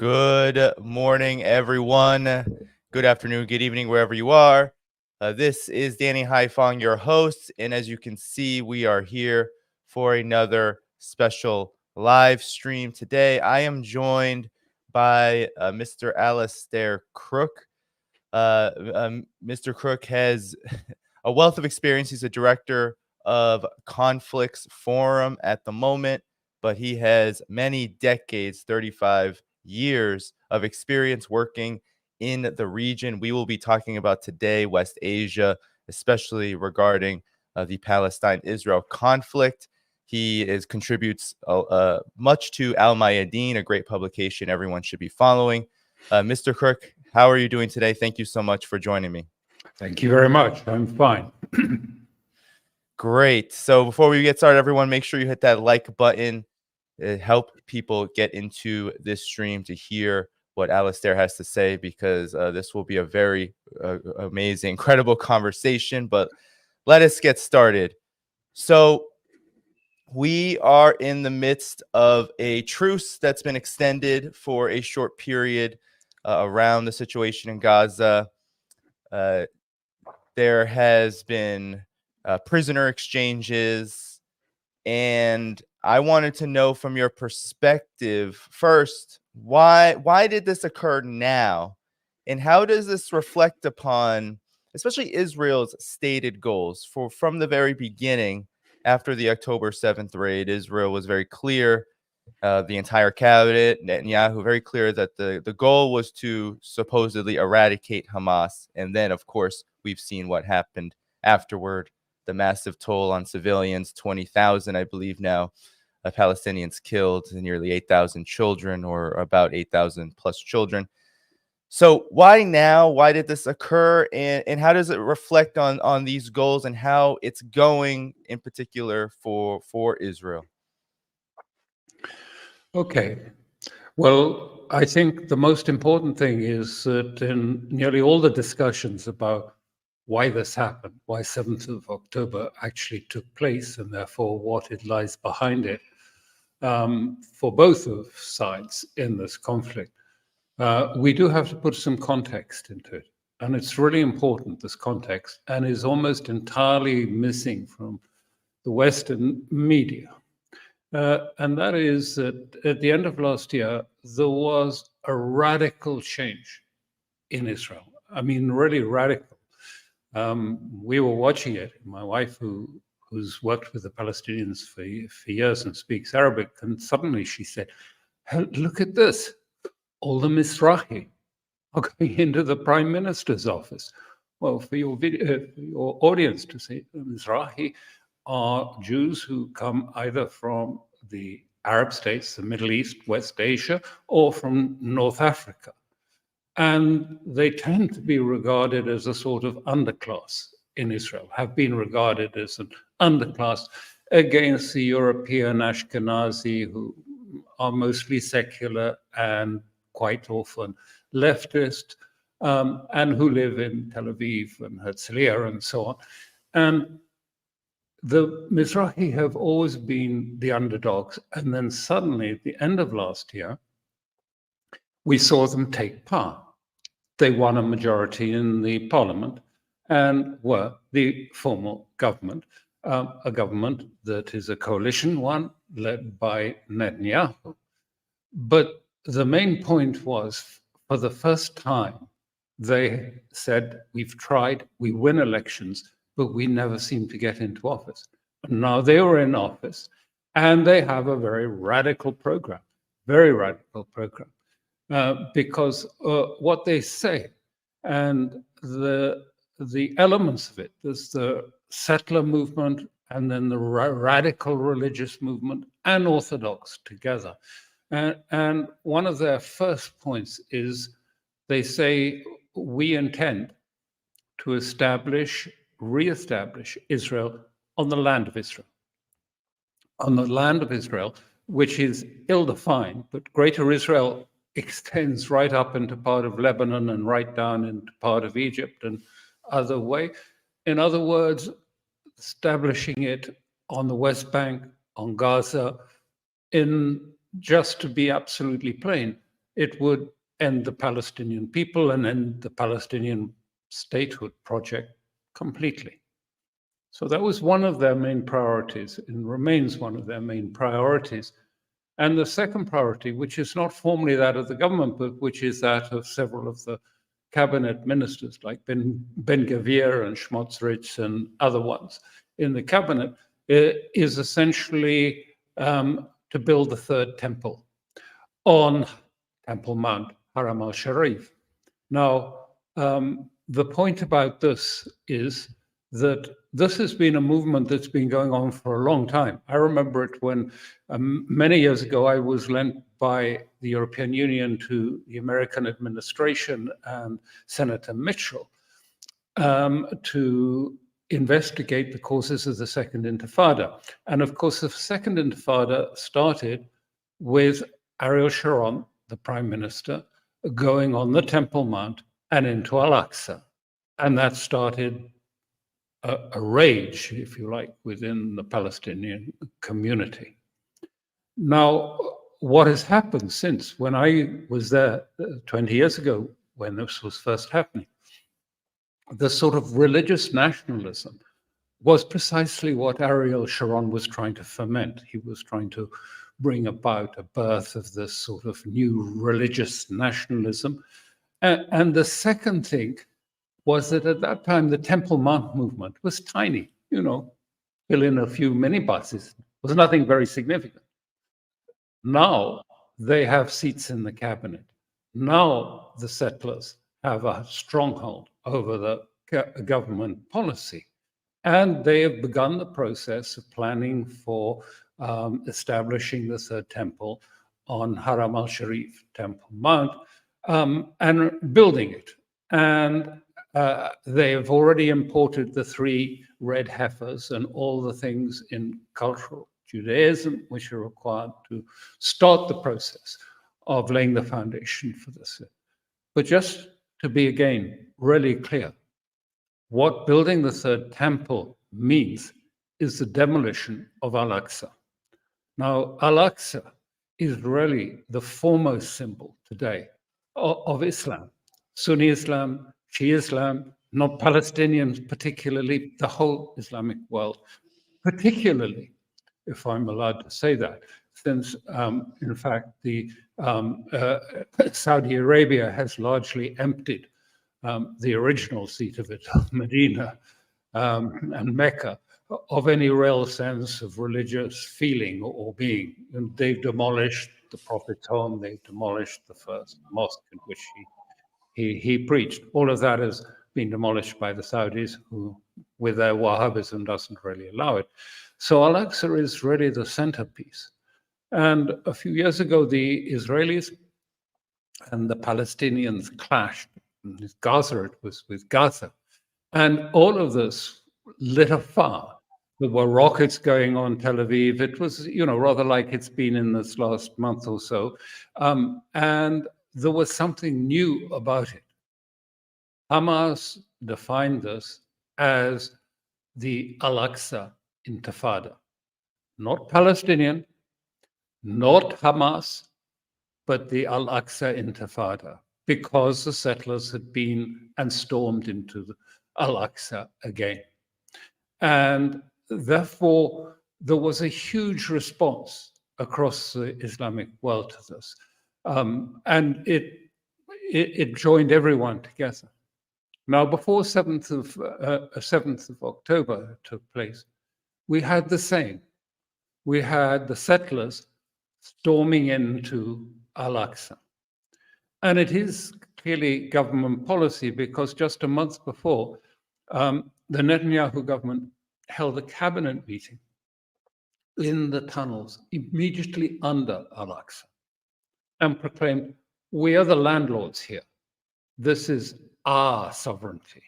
Good morning, everyone. Good afternoon, good evening, wherever you are. This is Danny Dhaiphong, your host. And as you can see, we are here for another special live stream today. I am joined by Mr. Alastair Crooke. Mr. Crooke has a wealth of experience. He's a director of Conflicts Forum at the moment, but he has many decades, 35 years of experience working in the region. We will be talking about today West Asia, especially regarding the Palestine-Israel conflict. He contributes much to Al Mayadeen, a great publication everyone should be following. Mr. Crooke, how are you doing today? Thank you so much for joining me. Thank you very much. I'm fine. Great. So before we get started, everyone, make sure you hit that like button. Help people get into this stream to hear what Alastair has to say, because this will be a very amazing, incredible conversation. But let us get started. So we are in the midst of a truce that's been extended for a short period around the situation in Gaza. There has been prisoner exchanges, and I wanted to know from your perspective first, why did this occur now, and how does this reflect upon especially Israel's stated goals? From the very beginning, after the October 7th raid, Israel was very clear, the entire cabinet, Netanyahu, very clear that the goal was to supposedly eradicate Hamas. And then, of course, we've seen what happened afterward, the massive toll on civilians, 20,000, I believe now, Palestinians killed, nearly 8,000 children, or about 8,000 plus children. So why now? Why did this occur? And how does it reflect on these goals and how it's going in particular for Israel? Okay. Well, I think the most important thing is that in nearly all the discussions about why this happened, why 7th of October actually took place, and therefore what it lies behind it, for both of sides in this conflict, we do have to put some context into it. And it's really important, this context, and is almost entirely missing from the Western media. And that is that at the end of last year, there was a radical change in Israel. I mean, really radical. We were watching it. My wife, who's worked with the Palestinians for years and speaks Arabic, and suddenly she said, "Hey, look at this. All the Mizrahi are going into the Prime Minister's office." Well, for your audience to say, Mizrahi are Jews who come either from the Arab states, the Middle East, West Asia, or from North Africa. And they tend to be regarded as a sort of underclass in Israel, have been regarded as an underclass against the European Ashkenazi, who are mostly secular and quite often leftist, and who live in Tel Aviv and Herzliya and so on. And the Mizrahi have always been the underdogs. And then suddenly, at the end of last year, we saw them take power. They won a majority in the parliament and were the formal government, a government that is a coalition one led by Netanyahu. But the main point was, for the first time, they said, we've tried, we win elections, but we never seem to get into office. And now they are in office, and they have a very radical program, because what they say, and the elements of it, there's the settler movement, and then the radical religious movement, and Orthodox together. And one of their first points is they say, we intend to re-establish Israel on the land of Israel. On the land of Israel, which is ill-defined, but Greater Israel extends right up into part of Lebanon and right down into part of Egypt and other way. In other words, establishing it on the West Bank, on Gaza, just to be absolutely plain, it would end the Palestinian people and end the Palestinian statehood project completely. So that was one of their main priorities and remains one of their main priorities. And the second priority, which is not formally that of the government, but which is that of several of the cabinet ministers like Ben Gavir and Smotrich and other ones in the cabinet, is essentially to build the third temple on Temple Mount, Haram al-Sharif. Now, the point about this is that this has been a movement that's been going on for a long time. I remember it when many years ago I was lent by the European Union to the American administration and Senator Mitchell to investigate the causes of the Second Intifada. And of course, the Second Intifada started with Ariel Sharon, the Prime Minister, going on the Temple Mount and into Al-Aqsa. And that started a rage, if you like, within the Palestinian community. Now, what has happened since? When I was there 20 years ago, when this was first happening, the sort of religious nationalism was precisely what Ariel Sharon was trying to foment. He was trying to bring about a birth of this sort of new religious nationalism. And the second thing was that at that time, the Temple Mount movement was tiny, fill in a few minibuses. It was nothing very significant. Now they have seats in the cabinet. Now the settlers have a stronghold over the government policy. And they have begun the process of planning for establishing the third temple on Haram al-Sharif, Temple Mount, and building it. And they have already imported the 3 red heifers and all the things in cultural Judaism which are required to start the process of laying the foundation for this. But just to be again really clear, what building the third temple means is the demolition of Al-Aqsa. Now, Al-Aqsa is really the foremost symbol today of Islam, Sunni Islam, Shia Islam, not Palestinians particularly, the whole Islamic world, particularly, if I'm allowed to say that, since in fact the Saudi Arabia has largely emptied the original seat of it, Medina and Mecca, of any real sense of religious feeling or being. And they've demolished the Prophet's home, they've demolished the first mosque in which he preached. All of that has been demolished by the Saudis, who, with their Wahhabism, doesn't really allow it. So Al-Aqsa is really the centerpiece. And a few years ago, the Israelis and the Palestinians clashed. In Gaza, it was with Gaza. And all of this lit a fire. There were rockets going on Tel Aviv. It was, rather like it's been in this last month or so. And there was something new about it. Hamas defined this as the Al-Aqsa Intifada. Not Palestinian, not Hamas, but the Al-Aqsa Intifada, because the settlers had been and stormed into the Al-Aqsa again. And therefore, there was a huge response across the Islamic world to this. And it joined everyone together. Now, before 7th of October took place, we had the same. We had the settlers storming into Al-Aqsa. And it is clearly government policy, because just a month before, the Netanyahu government held a cabinet meeting in the tunnels immediately under Al-Aqsa and proclaimed, we are the landlords here. This is our sovereignty.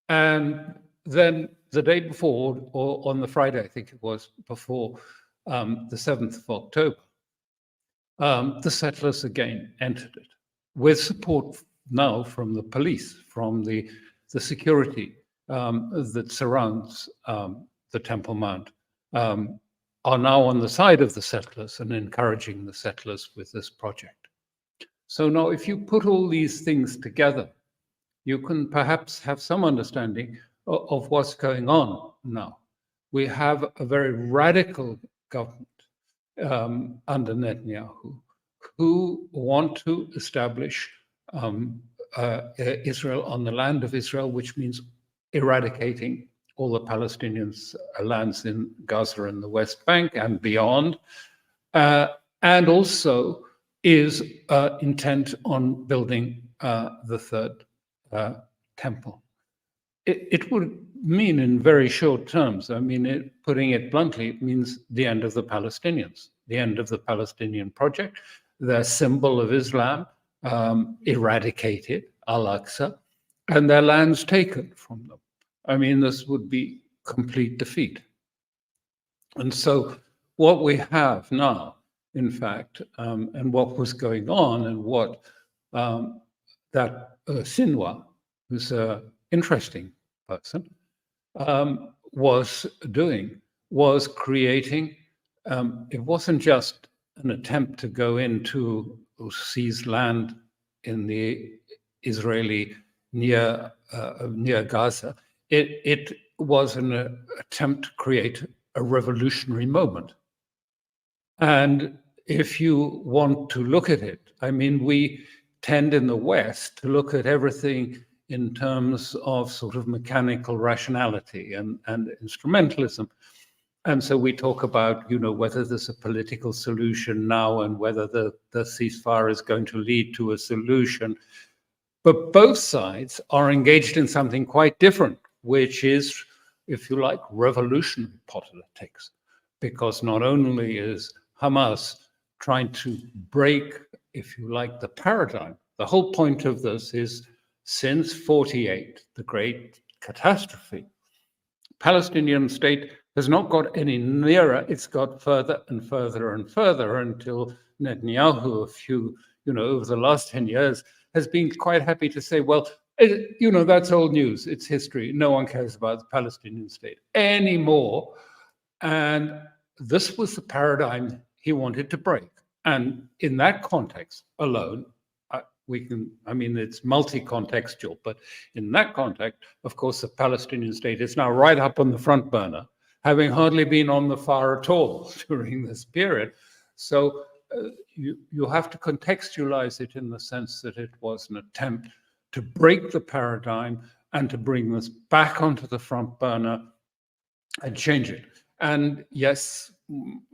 And then the day before, or on the Friday, I think it was, before the 7th of October, the settlers again entered it with support now from the police, from the security that surrounds the Temple Mount, are now on the side of the settlers and encouraging the settlers with this project. So now if you put all these things together, you can perhaps have some understanding of what's going on now. We have a very radical government under Netanyahu who want to establish Israel on the land of Israel, which means eradicating all the Palestinians' lands in Gaza and the West Bank and beyond, and also is intent on building the third temple. It would mean in very short terms, I mean, putting it bluntly, it means the end of the Palestinians, the end of the Palestinian project, their symbol of Islam eradicated, Al-Aqsa, and their lands taken from them. I mean, this would be complete defeat. And so what we have now, in fact, and what was going on and what that Sinwar, who's an interesting person, was doing, was creating, it wasn't just an attempt to go into or seize land in the Israeli near Gaza. It was an attempt to create a revolutionary moment. And if you want to look at it, I mean, we tend in the West to look at everything in terms of sort of mechanical rationality and instrumentalism. And so we talk about, you know, whether there's a political solution now and whether the ceasefire is going to lead to a solution. But both sides are engaged in something quite different, which is, if you like, revolutionary politics. Because not only is Hamas trying to break, if you like, the paradigm, the whole point of this is since 48, the great catastrophe, Palestinian state has not got any nearer, it's got further and further and further until Netanyahu, over the last 10 years, has been quite happy to say, well, that's old news, it's history. No one cares about the Palestinian state anymore. And this was the paradigm he wanted to break. And in that context alone, it's multi-contextual, but in that context, of course, the Palestinian state is now right up on the front burner, having hardly been on the far at all during this period. So you have to contextualize it in the sense that it was an attempt to break the paradigm and to bring this back onto the front burner and change it. And yes,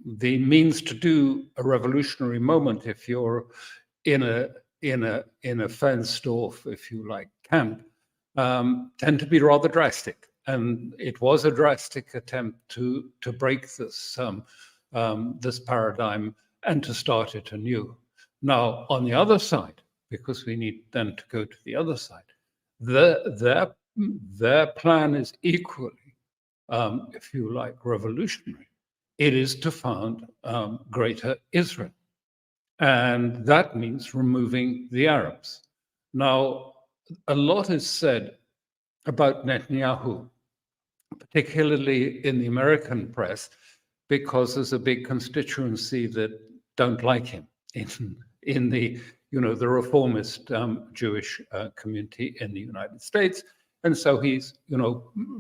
the means to do a revolutionary moment, if you're in a fenced off, if you like, camp, tend to be rather drastic. And it was a drastic attempt to break this this paradigm and to start it anew. Now, on the other side, because we need then to go to the other side, their plan is equally, if you like, revolutionary. It is to found Greater Israel. And that means removing the Arabs. Now, a lot is said about Netanyahu, particularly in the American press, because there's a big constituency that don't like him in the reformist Jewish community in the United States. And so he's,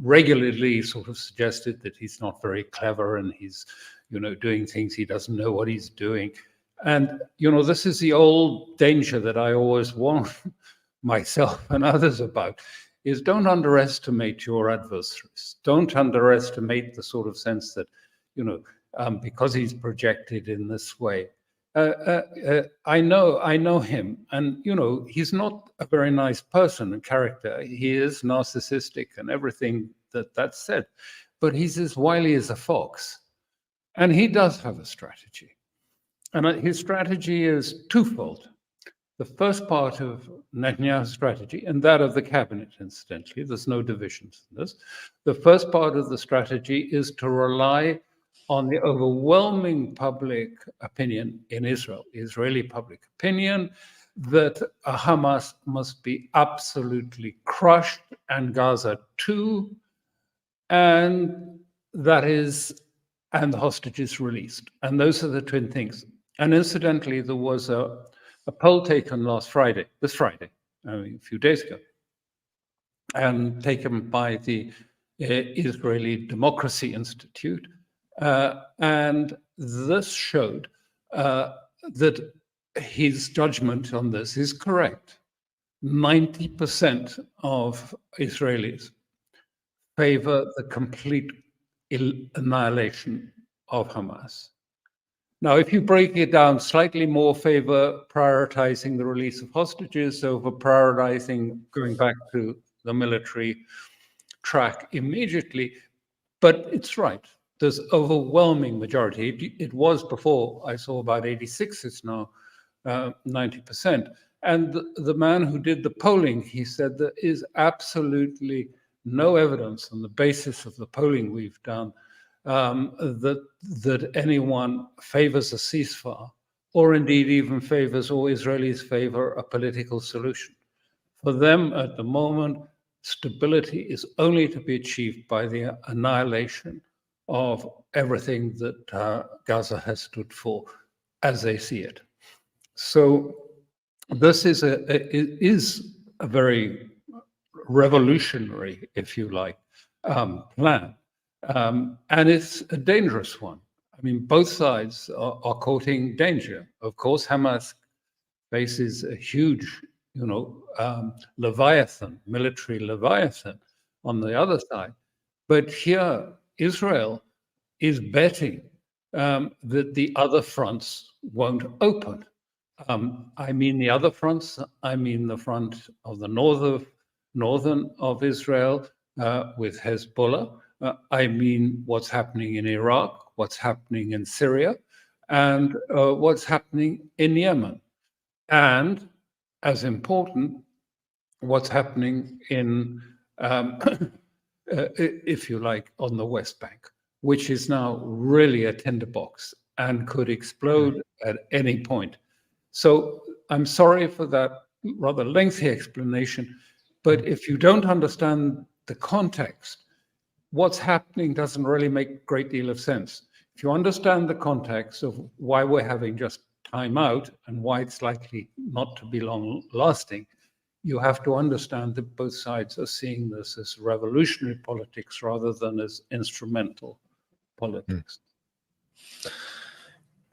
regularly sort of suggested that he's not very clever and he's, doing things he doesn't know what he's doing. And, this is the old danger that I always warn myself and others about, is don't underestimate your adversaries. Don't underestimate the sort of sense that, because he's projected in this way. I know him, and he's not a very nice person and character. He is narcissistic and everything that's said, but he's as wily as a fox, and he does have a strategy, and his strategy is twofold. The first part of Netanyahu's strategy, and that of the cabinet, incidentally, there's no divisions in this. The first part of the strategy is to rely on the overwhelming public opinion in Israel, Israeli public opinion, that Hamas must be absolutely crushed and Gaza too, and the hostages released. And those are the twin things. And incidentally, there was a a poll taken this Friday, I mean, a few days ago, and taken by the Israeli Democracy Institute. And this showed that his judgment on this is correct. 90% of Israelis favor the complete annihilation of Hamas. Now, if you break it down slightly more, favor prioritizing the release of hostages over prioritizing going back to the military track immediately. But it's right. There's overwhelming majority. It was before, I saw about 86, it's now 90%. And the man who did the polling, he said there is absolutely no evidence on the basis of the polling we've done that anyone favors a ceasefire, or indeed even favors, or Israelis favor a political solution. For them at the moment, stability is only to be achieved by the annihilation of everything that Gaza has stood for, as they see it. So this is a very revolutionary, if you like, plan. And it's a dangerous one. I mean, both sides are courting danger. Of course, Hamas faces a huge, Leviathan, military Leviathan on the other side. But here, Israel is betting that the other fronts won't open. I mean the other fronts, I mean the front of the northern of Israel with Hezbollah. I mean what's happening in Iraq, what's happening in Syria, and what's happening in Yemen. And as important, what's happening in, if you like, on the West Bank, which is now really a tinderbox and could explode at any point. So I'm sorry for that rather lengthy explanation, but if you don't understand the context, what's happening doesn't really make a great deal of sense. If you understand the context of why we're having just time out and why it's likely not to be long lasting, you have to understand that both sides are seeing this as revolutionary politics rather than as instrumental politics.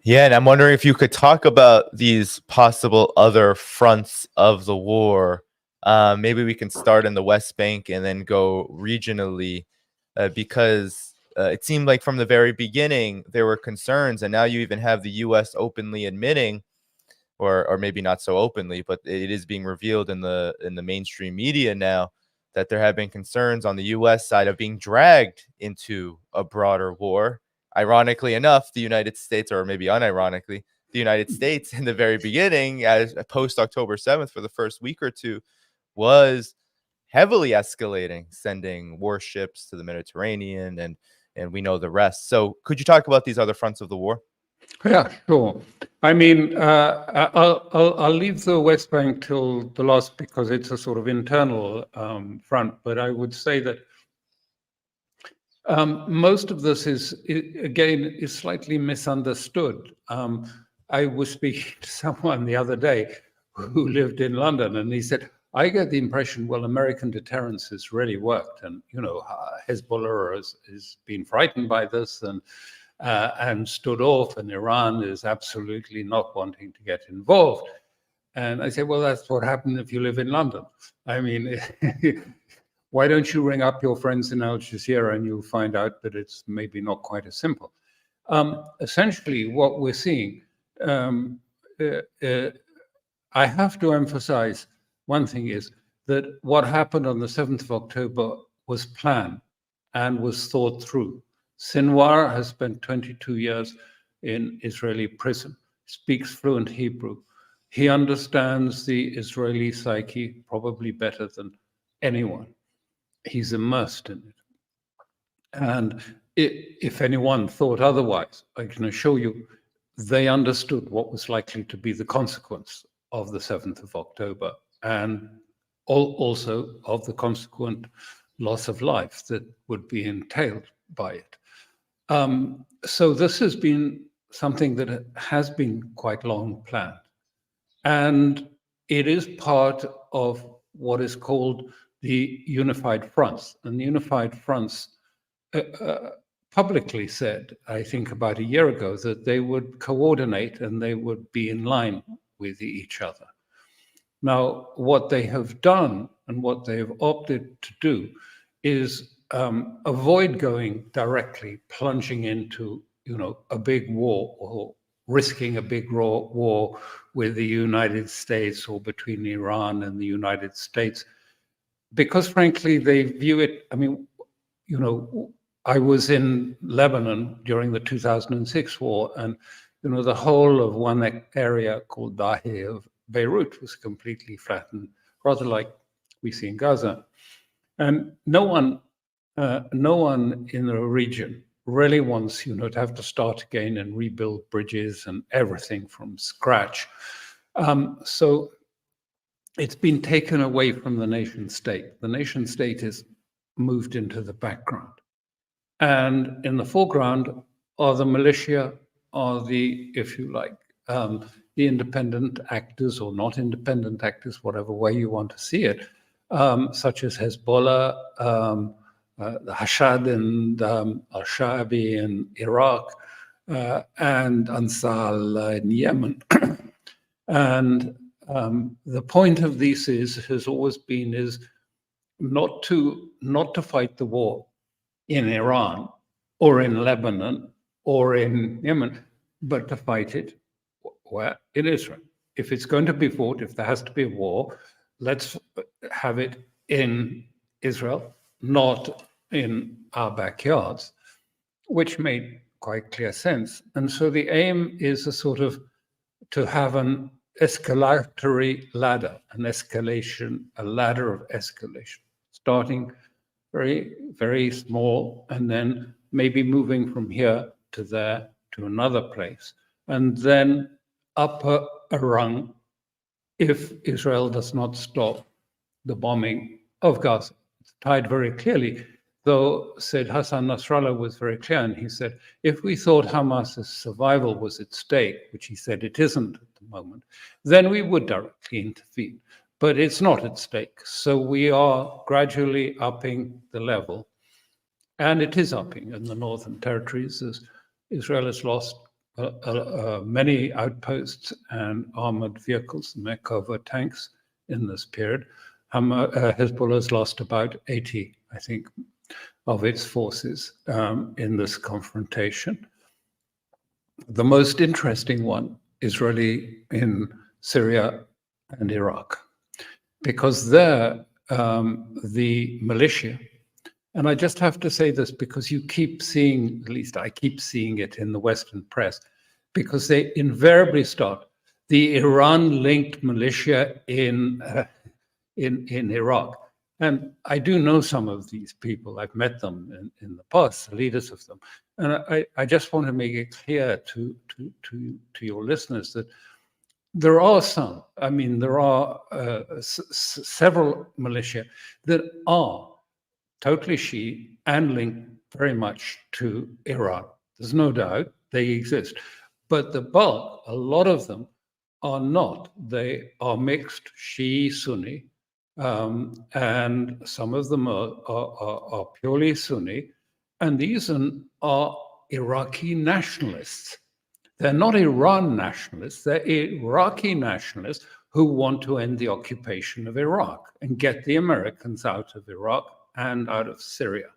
Yeah, and I'm wondering if you could talk about these possible other fronts of the war. Maybe we can start in the West Bank and then go regionally, because it seemed like from the very beginning there were concerns, and now you even have the U.S. openly admitting, or maybe not so openly, but it is being revealed in the mainstream media now, that there have been concerns on the U.S. side of being dragged into a broader war. Ironically enough, the United States, or maybe unironically, the United States in the very beginning, as post October 7th, for the first week or two, was heavily escalating, sending warships to the Mediterranean, and we know the rest. So could you talk about these other fronts of the war? Yeah, sure. I mean, I'll leave the West Bank till the last because it's a sort of internal front, but I would say that most of this is slightly misunderstood. I was speaking to someone the other day who lived in London, and he said, I get the impression, well, American deterrence has really worked, and Hezbollah has been frightened by this and stood off, and Iran is absolutely not wanting to get involved. And I said, well, that's what happened if you live in London. I mean, why don't you ring up your friends in Al Jazeera and you'll find out that it's maybe not quite as simple. Essentially, what we're seeing, I have to emphasize one thing is that what happened on the 7th of October was planned and was thought through. Sinwar has spent 22 years in Israeli prison, speaks fluent Hebrew. He understands the Israeli psyche probably better than anyone. He's immersed in it. And if anyone thought otherwise, I can assure you, they understood what was likely to be the consequence of the 7th of October and also of the consequent loss of life that would be entailed by it. So this has been something that has been quite long planned. And it is part of what is called the Unified Fronts. And the Unified Fronts publicly said, I think about a year ago, that they would coordinate and they would be in line with each other. Now, what they have done and what they have opted to do is avoid going directly, plunging into, a big war or risking a big war with the United States or between Iran and the United States, because frankly, they view it, I was in Lebanon during the 2006 war, and the whole of one area called Dhaiphong of Beirut was completely flattened, rather like we see in Gaza. And no one in the region really wants, to have to start again and rebuild bridges and everything from scratch. So it's been taken away from the nation state. The nation state is moved into the background. And in the foreground are the militia, are the, if you like, the independent actors or not independent actors, whatever way you want to see it, such as Hezbollah, the Hashad and al-Sha'bi in Iraq, and Ansar in Yemen. And the point of these has always been is not to fight the war in Iran or in Lebanon or in Yemen, but to fight it where? In Israel. If it's going to be fought, if there has to be a war, let's have it in Israel, not in our backyards, which made quite clear sense. And so the aim is a sort of to have an escalatory ladder, a ladder of escalation, starting very, very small, and then maybe moving from here to there to another place, and then up a rung if Israel does not stop the bombing of Gaza. It's tied very clearly, though said Hassan Nasrallah was very clear, and he said, if we thought Hamas's survival was at stake, which he said it isn't at the moment, then we would directly intervene. But it's not at stake. So we are gradually upping the level. And it is upping in the northern territories as Israel has lost many outposts and armored vehicles, Merkava tanks in this period. Hezbollah has lost about 80, I think, of its forces in this confrontation. The most interesting one is really in Syria and Iraq, because there, the militia, and I just have to say this because you keep seeing, at least I keep seeing it in the Western press, because they invariably start the Iran-linked militia in Iraq. And I do know some of these people. I've met them in the past, the leaders of them. And I just want to make it clear to your listeners that there are some, there are several militia that are totally Shia and linked very much to Iran. There's no doubt they exist. But the bulk, a lot of them, are not. They are mixed Shia, Sunni, and some of them are purely Sunni. And these are Iraqi nationalists. They're not Iran nationalists, they're Iraqi nationalists who want to end the occupation of Iraq and get the Americans out of Iraq and out of Syria,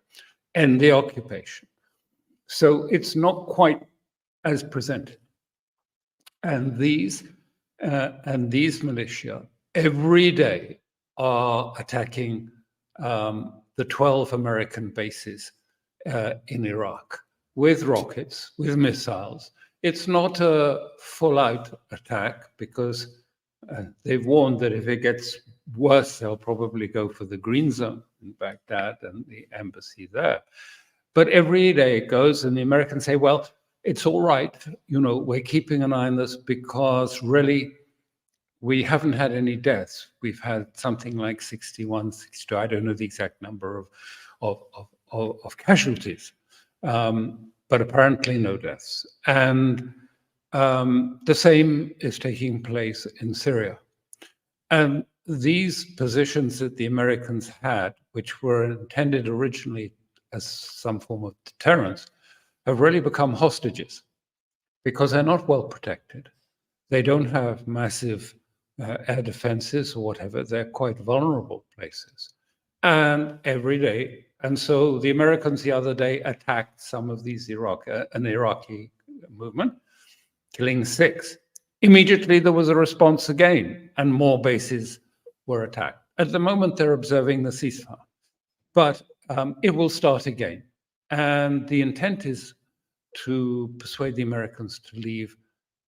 end the occupation. So it's not quite as presented. And these militia every day are attacking the 12 American bases in Iraq with rockets, with missiles. It's not a full-out attack because they've warned that if it gets worse, they'll probably go for the green zone in Baghdad and the embassy there. But every day it goes, and the Americans say, well, it's all right, we're keeping an eye on this because really we haven't had any deaths. We've had something like 61, 62, I don't know the exact number of casualties, but apparently no deaths. And The same is taking place in Syria. And these positions that the Americans had, which were intended originally as some form of deterrence, have really become hostages because they're not well protected. They don't have massive air defenses or whatever. They're quite vulnerable places. And every day, and so the Americans the other day attacked some of these an Iraqi movement, killing 6. Immediately there was a response again, and more bases were attacked. At the moment, they're observing the ceasefire, but it will start again. And the intent is to persuade the Americans to leave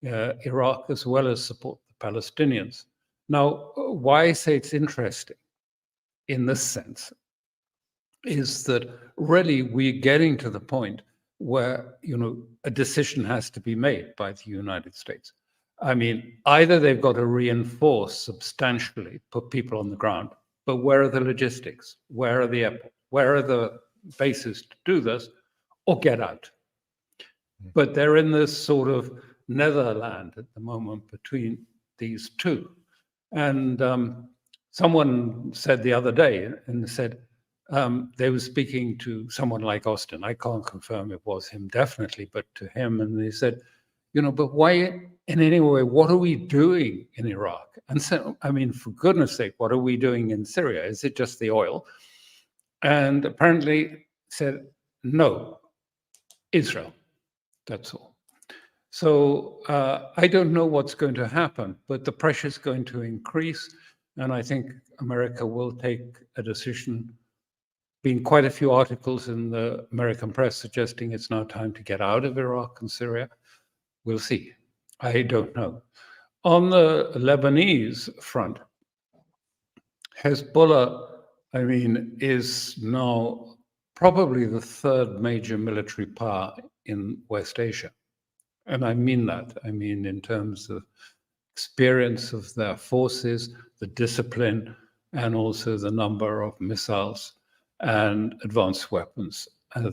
Iraq as well as support the Palestinians. Now, why I say it's interesting in this sense is that really we're getting to the point where, a decision has to be made by the United States. I mean, either they've got to reinforce substantially, put people on the ground, but where are the logistics? Where are the airports? Where are the bases to do this? Or get out. But they're in this sort of netherland at the moment between these two. And someone said the other day, and said they were speaking to someone like Austin. I can't confirm it was him, definitely, but to him. And they said, but why, in any way, what are we doing in Iraq? And so, I mean, for goodness sake, what are we doing in Syria? Is it just the oil? And apparently said, no, Israel, that's all. So I don't know what's going to happen, but the pressure is going to increase. And I think America will take a decision. Been quite a few articles in the American press suggesting it's now time to get out of Iraq and Syria. We'll see. I don't know. On the Lebanese front, Hezbollah, I mean, is now probably the 3rd major military power in West Asia. And I mean that. I mean, in terms of experience of their forces, the discipline, and also the number of missiles and advanced weapons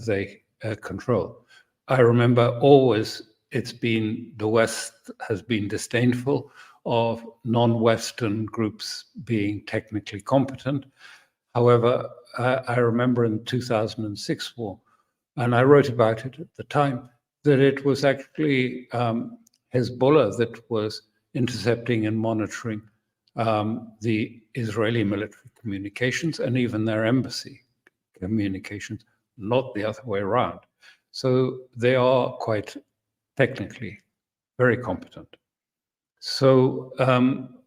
they control. I remember always the West has been disdainful of non-Western groups being technically competent. However, I remember in the 2006 war, and I wrote about it at the time, that it was actually Hezbollah that was intercepting and monitoring the Israeli military communications and even their embassy communications, not the other way around. So they are quite technically very competent. So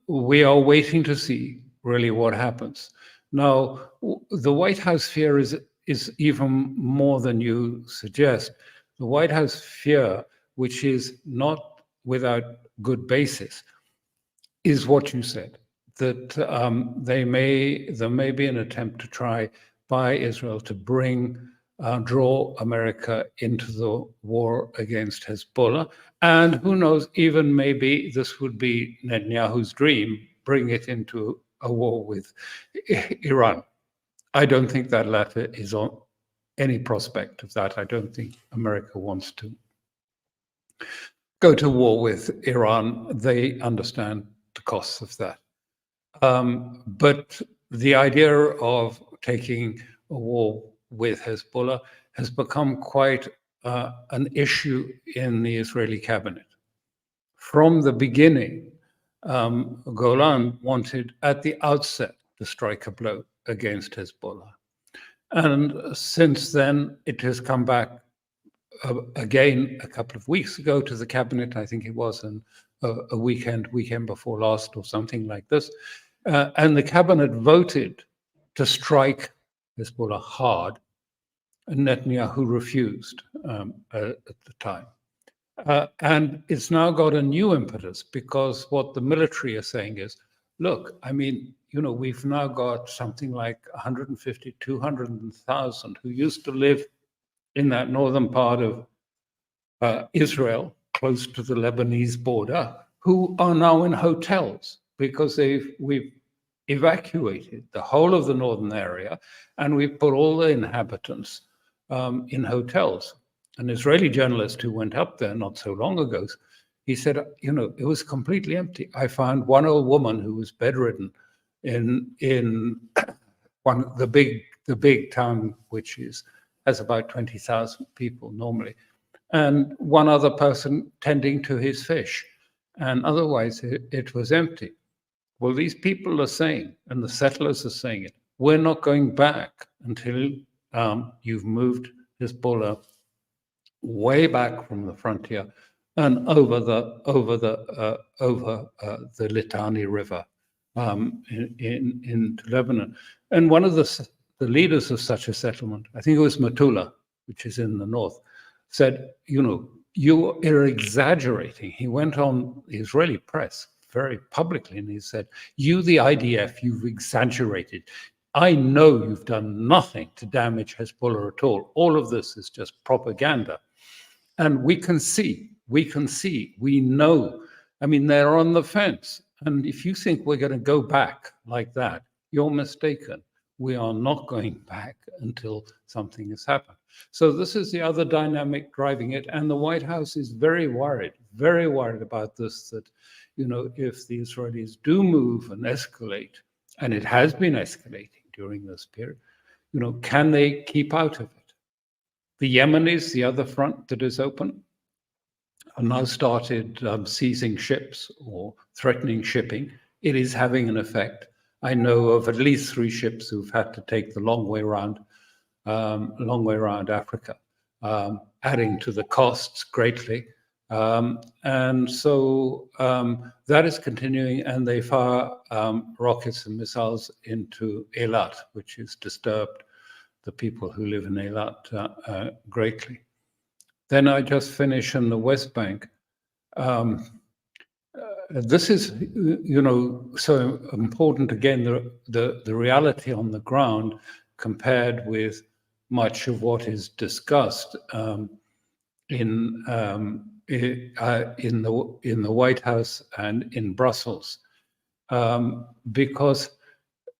we are waiting to see really what happens. Now, the White House fear is even more than you suggest. The White House fear, which is not without good basis, is what you said, that there may be an attempt to try by Israel to draw America into the war against Hezbollah. And who knows, even maybe this would be Netanyahu's dream, bring it into a war with Iran. I don't think that latter is on any prospect of that. I don't think America wants to go to war with Iran. They understand the costs of that. But the idea of taking a war with Hezbollah has become quite an issue in the Israeli cabinet. From the beginning, Golan wanted at the outset to strike a blow against Hezbollah. And since then, it has come back again a couple of weeks ago to the cabinet. I think it was a weekend before last or something like this. And the cabinet voted to strike Hezbollah hard, and Netanyahu refused at the time. And it's now got a new impetus, because what the military are saying is, look, I mean, we've now got something like 150, 200,000 who used to live in that northern part of Israel, close to the Lebanese border, who are now in hotels because we've evacuated the whole of the northern area, and we've put all the inhabitants in hotels. An Israeli journalist who went up there not so long ago He said, it was completely empty. I found one old woman who was bedridden in the big town, which has about 20,000 people normally, and one other person tending to his fish, and otherwise it was empty. Well, these people are saying, and the settlers are saying it, we're not going back until you've moved Hezbollah way back from the frontier and over the Litani River into Lebanon. And one of the leaders of such a settlement, I think it was Metula, which is in the north, said, you are exaggerating. He went on the Israeli press very publicly and he said, you, the IDF, you've exaggerated. I know you've done nothing to damage Hezbollah at all. All of this is just propaganda. And we know. I mean, they're on the fence. And if you think we're going to go back like that, you're mistaken. We are not going back until something has happened. So this is the other dynamic driving it. And the White House is very worried about this, that, if the Israelis do move and escalate, and it has been escalating during this period, can they keep out of it? The Yemenis, the other front that is open, have now started seizing ships or threatening shipping. It is having an effect. I know of at least 3 ships who've had to take the long way around Africa, adding to the costs greatly. And so that is continuing, and they fire rockets and missiles into Eilat, which has disturbed the people who live in Eilat greatly. Then I just finish in the West Bank. This is, so important, again, the reality on the ground compared with much of what is discussed in the White House and in Brussels, because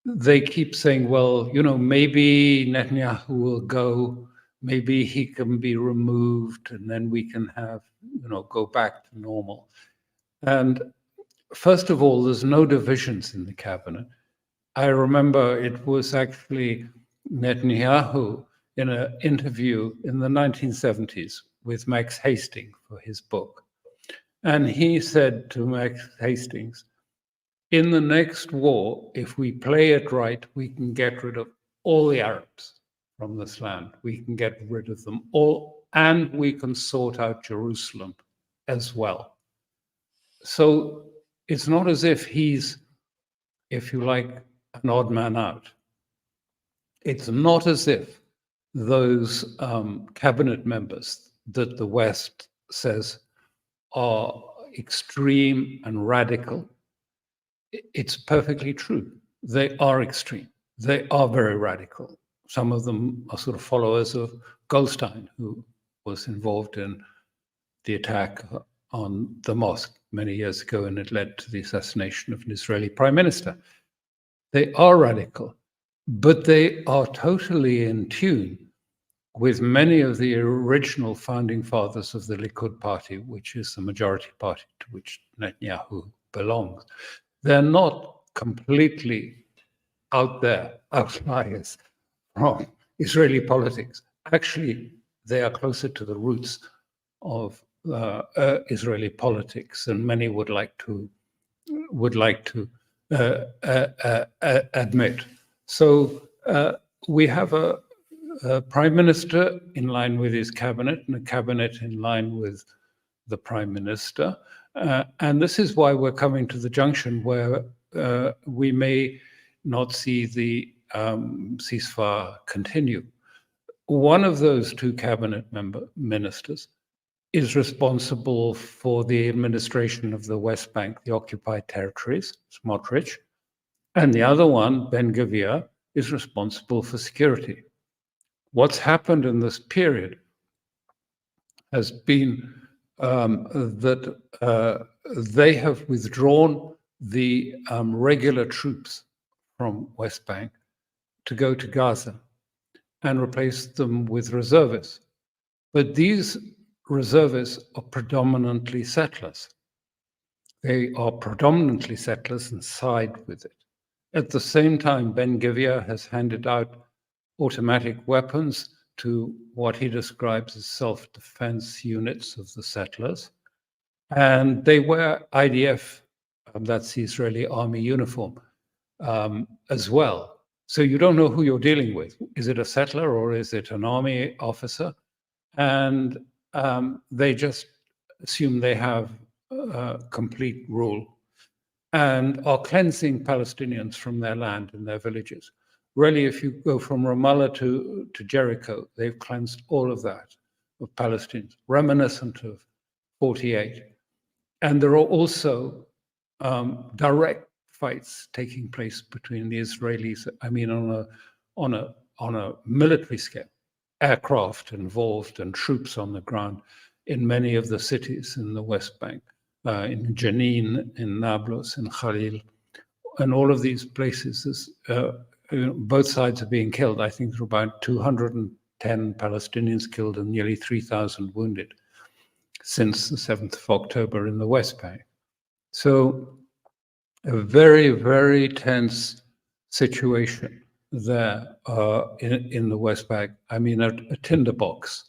they keep saying, well, maybe Netanyahu will go, maybe he can be removed, and then we can have, go back to normal. And first of all, there's no divisions in the cabinet. I remember it was actually Netanyahu in an interview in the 1970s with Max Hastings for his book. And he said to Max Hastings, in the next war, if we play it right, we can get rid of all the Arabs from this land. We can get rid of them all, and we can sort out Jerusalem as well. So it's not as if he's, if you like, an odd man out. It's not as if those cabinet members that the West says are extreme and radical. It's perfectly true. They are extreme. They are very radical. Some of them are sort of followers of Goldstein, who was involved in the attack on the mosque many years ago, and it led to the assassination of an Israeli prime minister. They are radical, but they are totally in tune with many of the original founding fathers of the Likud party, which is the majority party to which Netanyahu belongs. They're not completely out there, outliers from Israeli politics. Actually, they are closer to the roots of Israeli politics than many would like to admit. So we have a prime minister in line with his cabinet and a cabinet in line with the prime minister. And this is why we're coming to the junction where we may not see the ceasefire continue. One of those 2 cabinet ministers is responsible for the administration of the West Bank, the occupied territories, Smotrich, and the other one, Ben Gavir, is responsible for security. What's happened in this period has been that they have withdrawn the regular troops from West Bank to go to Gaza and replace them with reservists. But these reservists are predominantly settlers. They are predominantly settlers and side with it. At the same time, Ben Gvir has handed out automatic weapons to what he describes as self-defense units of the settlers. And they wear IDF, that's the Israeli army uniform, as well. So you don't know who you're dealing with. Is it a settler or is it an army officer? And they just assume they have complete rule and are cleansing Palestinians from their land and their villages. Really, if you go from Ramallah to Jericho, they've cleansed all of that of Palestinians, reminiscent of 48. And there are also direct fights taking place between the Israelis, I mean, on a military scale, aircraft involved and troops on the ground in many of the cities in the West Bank, in Jenin, in Nablus, in Khalil, and all of these places, both sides are being killed. I think there are about 210 Palestinians killed and nearly 3,000 wounded since the 7th of October in the West Bank. So a very, very tense situation there in the West Bank. I mean, a tinderbox.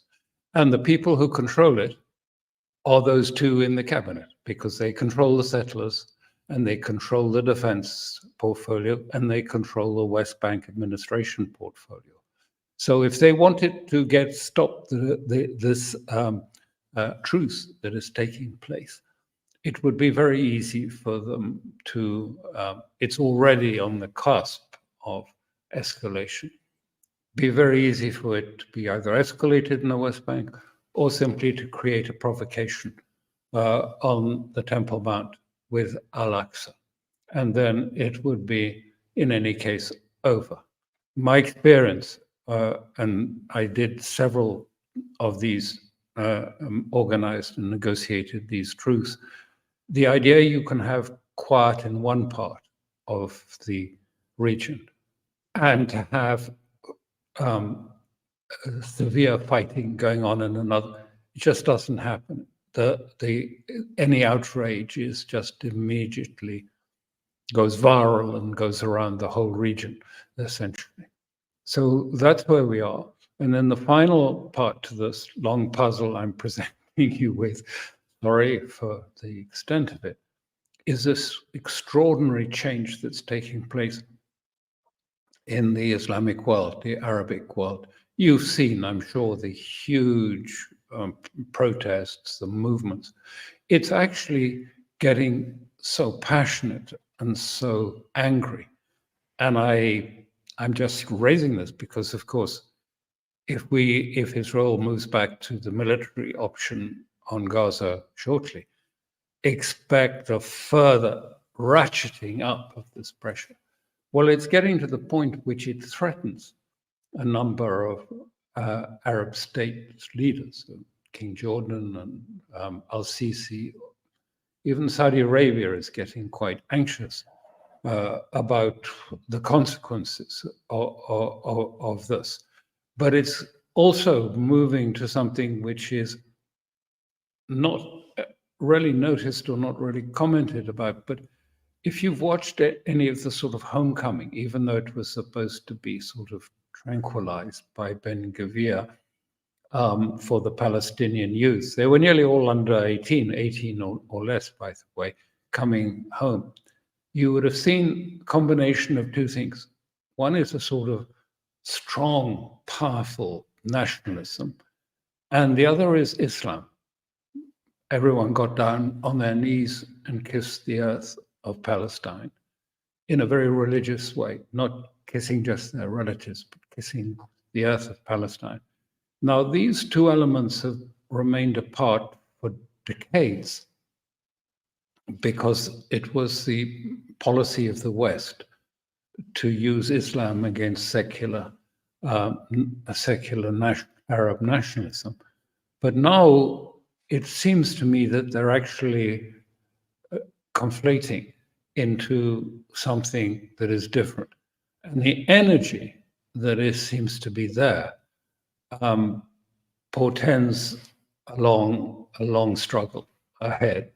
And the people who control it are those two in the cabinet, because they control the settlers and they control the defense portfolio and they control the West Bank administration portfolio. So if they wanted to stop this truce that is taking place, it would be very easy for them to, it's already on the cusp of escalation, be very easy for it to be either escalated in the West Bank or simply to create a provocation on the Temple Mount with Al-Aqsa. And then it would be, in any case, over. My experience, and I did several of these, organized and negotiated these truces, the idea you can have quiet in one part of the region and to have severe fighting going on in another, it just doesn't happen. Any outrage is just immediately goes viral and goes around the whole region, essentially. So that's where we are. And then the final part to this long puzzle I'm presenting you with, sorry for the extent of it, is this extraordinary change that's taking place in the Islamic world, the Arabic world. You've seen, I'm sure, the huge protests, the movements. It's actually getting so passionate and so angry. And I'm just raising this because, of course, if Israel moves back to the military option on Gaza shortly, expect a further ratcheting up of this pressure. Well, it's getting to the point which it threatens a number of Arab state leaders, King Jordan and al-Sisi. Even Saudi Arabia is getting quite anxious about the consequences of this. But it's also moving to something which is not really noticed or not really commented about. But if you've watched any of the sort of homecoming, even though it was supposed to be sort of tranquilized by Ben Gvir for the Palestinian youth, they were nearly all under 18 or less, by the way, coming home. You would have seen a combination of two things. One is a sort of strong, powerful nationalism, and the other is Islam. Everyone got down on their knees and kissed the earth of Palestine in a very religious way, not kissing just their relatives, but kissing the earth of Palestine. Now, these two elements have remained apart for decades because it was the policy of the West to use Islam against secular Arab nationalism. But now it seems to me that they're actually conflating into something that is different. And the energy that seems to be there portends a long struggle ahead.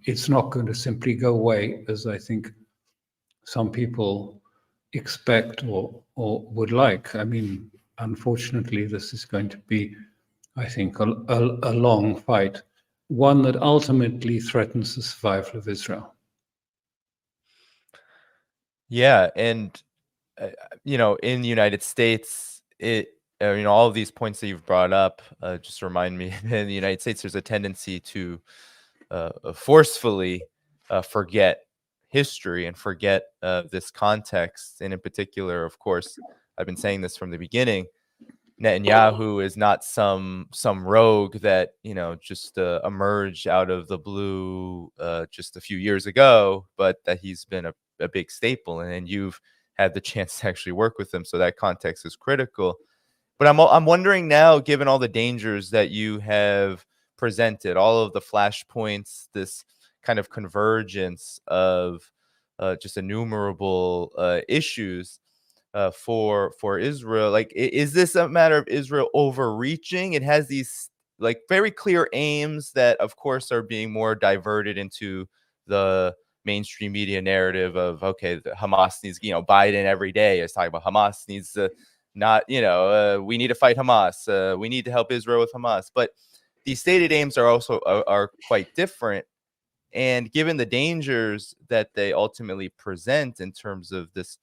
It's not going to simply go away, as I think some people expect or would like. I mean, unfortunately, this is going to be, I think, a long fight, one that ultimately threatens the survival of Israel. Yeah, and in the United States, all of these points that you've brought up just remind me in the United States, there's a tendency to forcefully forget history and forget this context. And in particular, of course, I've been saying this from the beginning. Netanyahu is not some rogue that just emerged out of the blue just a few years ago, but that he's been a big staple, and you've had the chance to actually work with him, so that context is critical. But I'm wondering now, given all the dangers that you have presented, all of the flashpoints, this kind of convergence of just innumerable issues for Israel. Like, is this a matter of Israel overreaching? It has these like very clear aims that, of course, are being more diverted into the mainstream media narrative of, okay, the Hamas needs, Biden every day is talking about Hamas needs to not, we need to fight Hamas. We need to help Israel with Hamas. But these stated aims are also are quite different. And given the dangers that they ultimately present in terms of this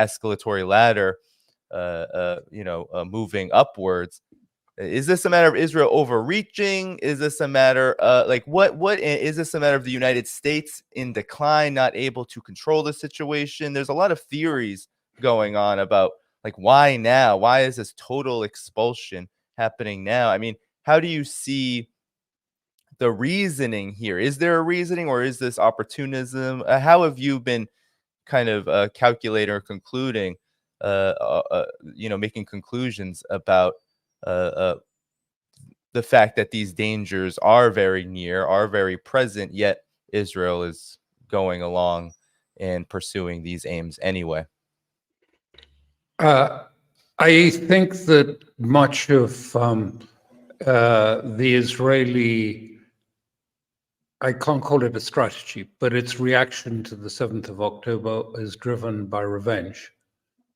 escalatory ladder, moving upwards, is this a matter of Israel overreaching? Is this a matter what is this a matter of the United States in decline, not able to control the situation? There's a lot of theories going on about like why now? Why is this total expulsion happening now? I mean, how do you see the reasoning here? Is there a reasoning, or is this opportunism? How have you been kind of calculating or concluding, making conclusions about the fact that these dangers are very near, are very present, yet Israel is going along and pursuing these aims anyway? I think that much of the Israeli, I can't call it a strategy, but its reaction to the 7th of October is driven by revenge,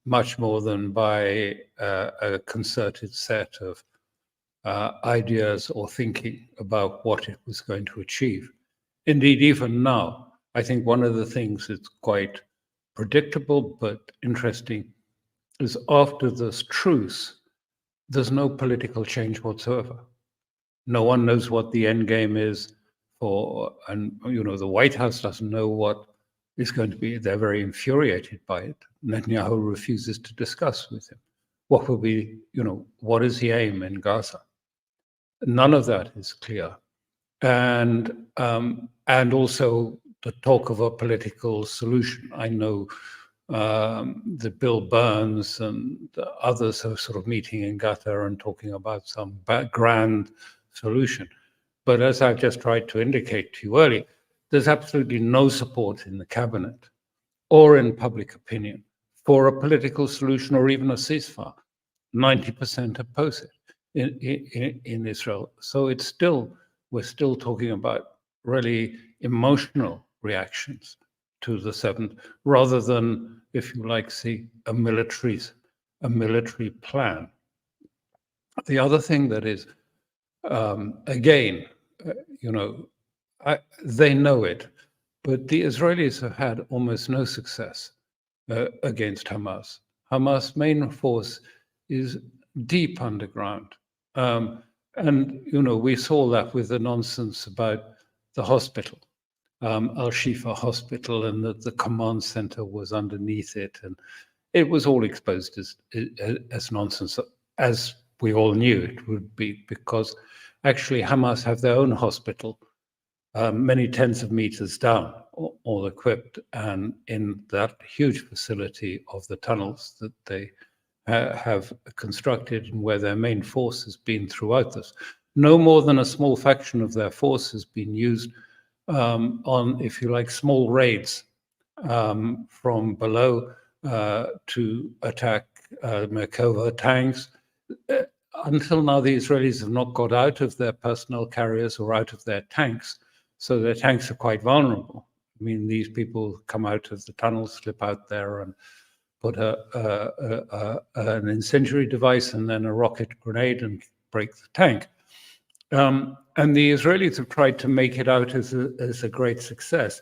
much more than by a concerted set of ideas or thinking about what it was going to achieve. Indeed, even now, I think one of the things that's quite predictable but interesting is after this truce, there's no political change whatsoever. No one knows what the end game is and the White House doesn't know what is going to be. They're very infuriated by it. Netanyahu refuses to discuss with him. What will be, what is the aim in Gaza? None of that is clear. And also the talk of a political solution. I know that Bill Burns and others are sort of meeting in Qatar and talking about some grand solution. But as I've just tried to indicate to you earlier, there's absolutely no support in the cabinet or in public opinion for a political solution or even a ceasefire. 90% oppose it in Israel. So we're still talking about really emotional reactions to the 7th, rather than, if you like, see a military plan. The other thing that is, again, they know it, but the Israelis have had almost no success against Hamas. Hamas' main force is deep underground. And, we saw that with the nonsense about the hospital. Al-Shifa Hospital, and that the command center was underneath it, and it was all exposed as nonsense, as we all knew it would be, because actually Hamas have their own hospital many tens of meters down, all equipped, and in that huge facility of the tunnels that they have constructed, and where their main force has been throughout this. No more than a small fraction of their force has been used on, if you like, small raids from below to attack Merkava tanks. Until now, the Israelis have not got out of their personnel carriers or out of their tanks So their tanks are quite vulnerable. I mean, these people come out of the tunnels, slip out there and put an incendiary device and then a rocket grenade and break the tank. And the Israelis have tried to make it out as a great success.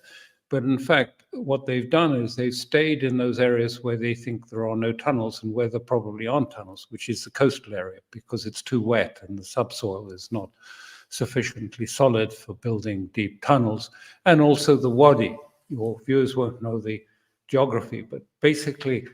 But in fact, what they've done is they've stayed in those areas where they think there are no tunnels and where there probably aren't tunnels, which is the coastal area, because it's too wet and the subsoil is not sufficiently solid for building deep tunnels. And also the wadi. Your viewers won't know the geography, but basically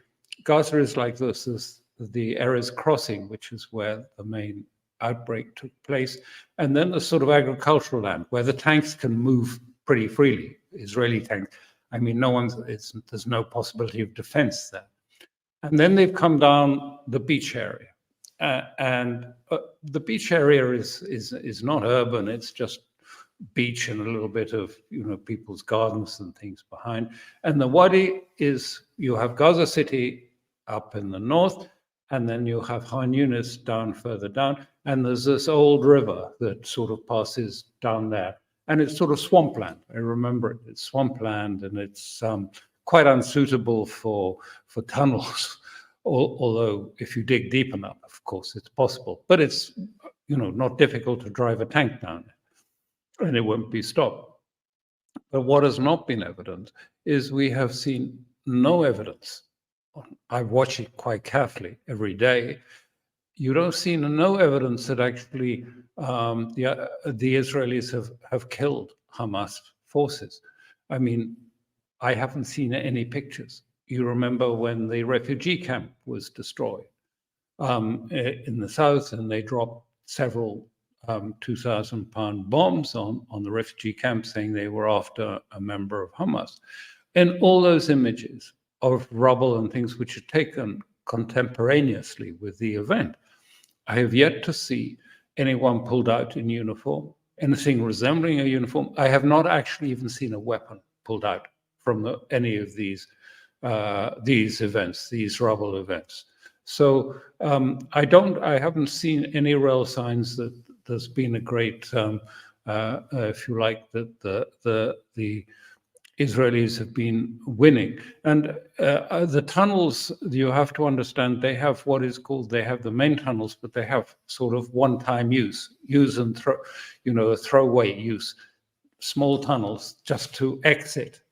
Gaza is like this. There's the Erez crossing, which is where the main outbreak took place, and then the sort of agricultural land where the tanks can move pretty freely, Israeli tanks. I mean, there's no possibility of defense there. And then they've come down the beach area. And the beach area is not urban, it's just beach and a little bit of, people's gardens and things behind. And the wadi is, you have Gaza City up in the north, and then you have Han Yunis down further down, and there's this old river that sort of passes down there. And it's sort of swampland. I remember it. It's swampland, and it's quite unsuitable for tunnels. Although if you dig deep enough, of course, it's possible. But it's, not difficult to drive a tank down it, and it won't be stopped. But what has not been evident is we have seen no evidence. I watch it quite carefully every day. You don't see no evidence that actually the Israelis have killed Hamas forces. I mean, I haven't seen any pictures. You remember when the refugee camp was destroyed in the south, and they dropped several 2,000-pound bombs on the refugee camp, saying they were after a member of Hamas. And all those images of rubble and things which are taken contemporaneously with the event, I have yet to see anyone pulled out in uniform, anything resembling a uniform. I have not actually even seen a weapon pulled out from any of these events, these rubble events. So I haven't seen any real signs that there's been a great, if you like, that the Israelis have been winning. And the tunnels, you have to understand, they have what is called, they have the main tunnels, but they have sort of one-time use and throw, a throwaway use, small tunnels just to exit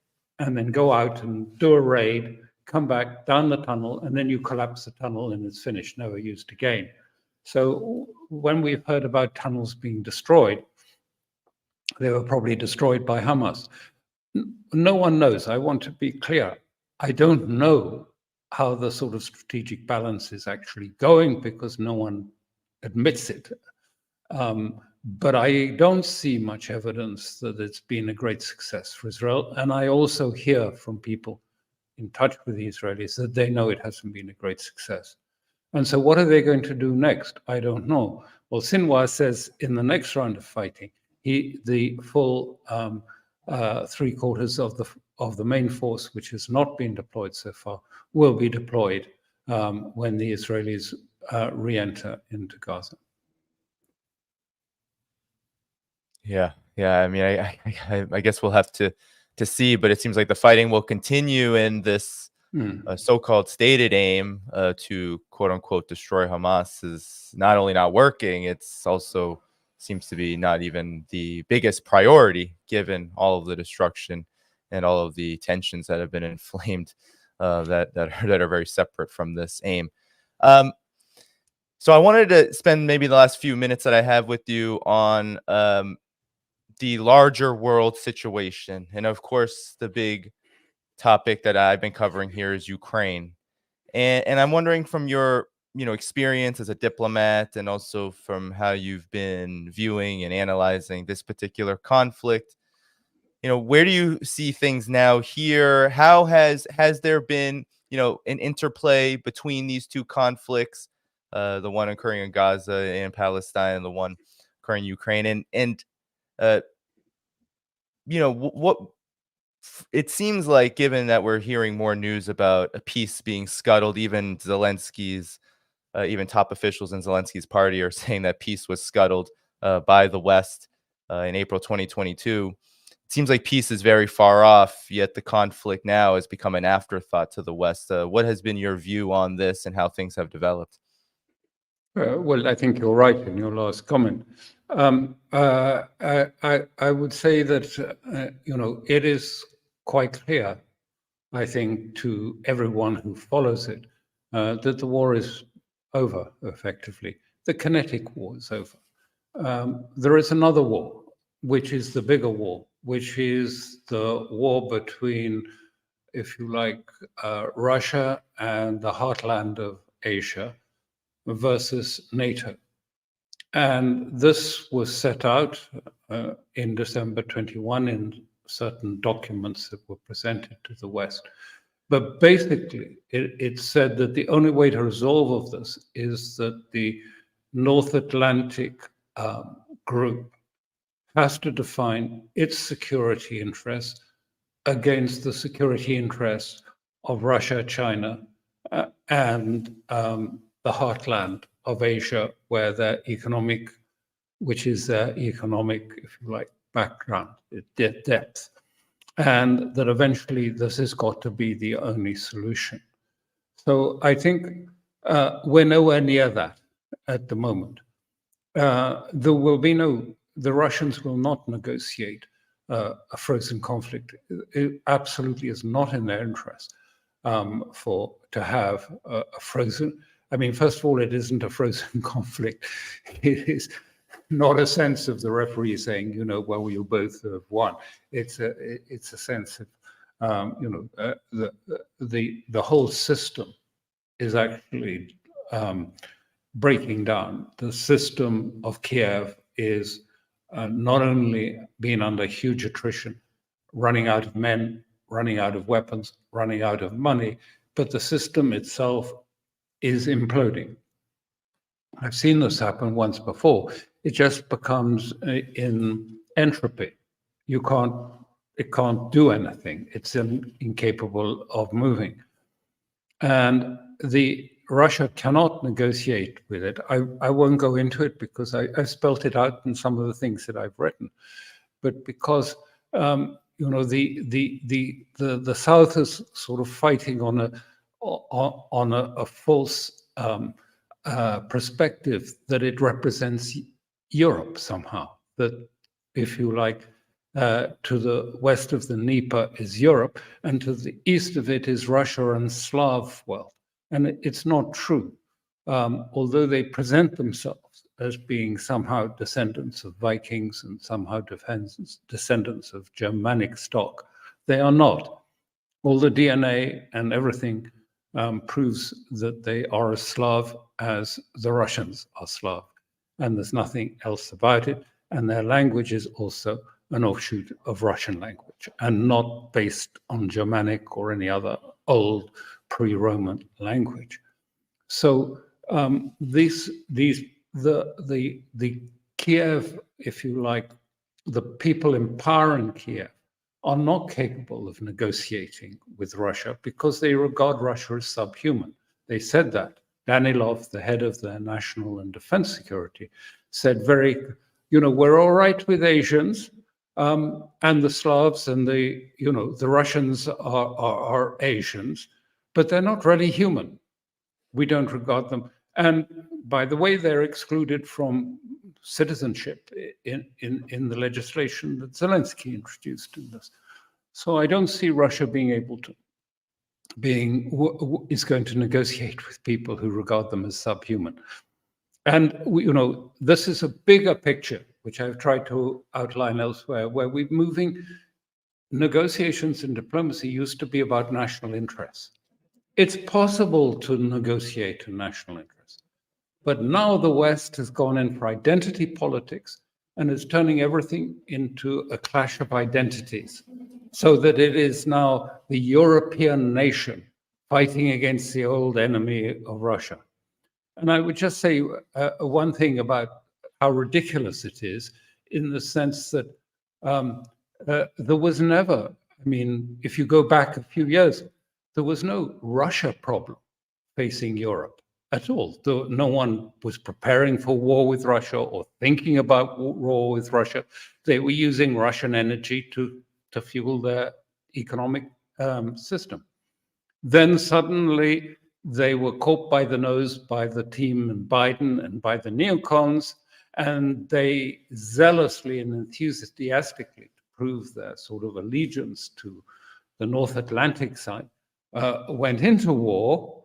and then go out and do a raid, come back down the tunnel, and then you collapse the tunnel and it's finished, never used again. So when we've heard about tunnels being destroyed, they were probably destroyed by Hamas. No one knows. I want to be clear. I don't know how the sort of strategic balance is actually going because no one admits it. But I don't see much evidence that it's been a great success for Israel. And I also hear from people in touch with the Israelis that they know it hasn't been a great success. And so what are they going to do next? I don't know. Well, Sinwar says in the next round of fighting, the full three-quarters of the main force, which has not been deployed so far, will be deployed when the Israelis re-enter into Gaza. Yeah. I mean, I guess we'll have to see, but it seems like the fighting will continue in this so-called stated aim to quote unquote destroy Hamas is not only not working, it's also seems to be not even the biggest priority given all of the destruction and all of the tensions that have been inflamed that are very separate from this aim. So I wanted to spend maybe the last few minutes that I have with you on the larger world situation. And of course, the big topic that I've been covering here is Ukraine. And I'm wondering from your experience as a diplomat and also from how you've been viewing and analyzing this particular conflict, where do you see things now here? How has there been, an interplay between these two conflicts, the one occurring in Gaza and Palestine and the one occurring in Ukraine? And what it seems like, given that we're hearing more news about a peace being scuttled, even Zelensky's, even top officials in Zelensky's party are saying that peace was scuttled by the West in April 2022. seems like peace is very far off, yet the conflict now has become an afterthought to the West. What has been your view on this and how things have developed? Well, I think you're right in your last comment. I would say that it is quite clear, I think, to everyone who follows it, that the war is over, effectively. The kinetic war is over. There is another war, which is the bigger war, which is the war between, if you like, Russia and the heartland of Asia versus NATO. And this was set out in December 21 in certain documents that were presented to the West. But basically, it said that the only way to resolve of this is that the North Atlantic group has to define its security interests against the security interests of Russia, China, and the heartland of Asia, where their economic, which is their economic, if you like, background, depth. And that eventually this has got to be the only solution. So I think we're nowhere near that at the moment. There will be the Russians will not negotiate a frozen conflict. It absolutely is not in their interest to have a frozen. I mean, first of all, it isn't a frozen conflict. It is not a sense of the referee saying, well, you both have won. It's a sense of, the whole system is actually breaking down. The system of Kiev is not only being under huge attrition, running out of men, running out of weapons, running out of money, but the system itself is imploding. I've seen this happen once before. It just becomes in entropy. It can't do anything. It's incapable of moving. And Russia cannot negotiate with it. I won't go into it because I spelt it out in some of the things that I've written. But because the South is sort of fighting on a false perspective that it represents Europe somehow. That, if you like, to the west of the Dnieper is Europe, and to the east of it is Russia and Slav world. And it's not true. Although they present themselves as being somehow descendants of Vikings and somehow descendants of Germanic stock, they are not. All the DNA and everything proves that they are as Slav as the Russians are Slav. And there's nothing else about it. And their language is also an offshoot of Russian language and not based on Germanic or any other old pre-Roman language. So the Kiev, if you like, the people in power in Kiev are not capable of negotiating with Russia because they regard Russia as subhuman. They said that. Danilov, the head of the National and Defense Security, said we're all right with Asians, and the Slavs and the Russians are Asians, but they're not really human. We don't regard them. And by the way, they're excluded from citizenship in the legislation that Zelensky introduced in this. So I don't see Russia being able to is going to negotiate with people who regard them as subhuman. And this is a bigger picture, which I've tried to outline elsewhere, where we're moving. Negotiations and diplomacy used to be about national interests. It's possible to negotiate a national interest, but now the West has gone in for identity politics and is turning everything into a clash of identities, so that it is now the European nation fighting against the old enemy of Russia. And I would just say one thing about how ridiculous it is, in the sense that there was never, if you go back a few years, there was no Russia problem facing Europe. at all. No one was preparing for war with Russia or thinking about war with Russia. They were using Russian energy to fuel their economic system. Then suddenly they were caught by the nose by the team in Biden and by the neocons, and they zealously and enthusiastically, to prove their sort of allegiance to the North Atlantic side, went into war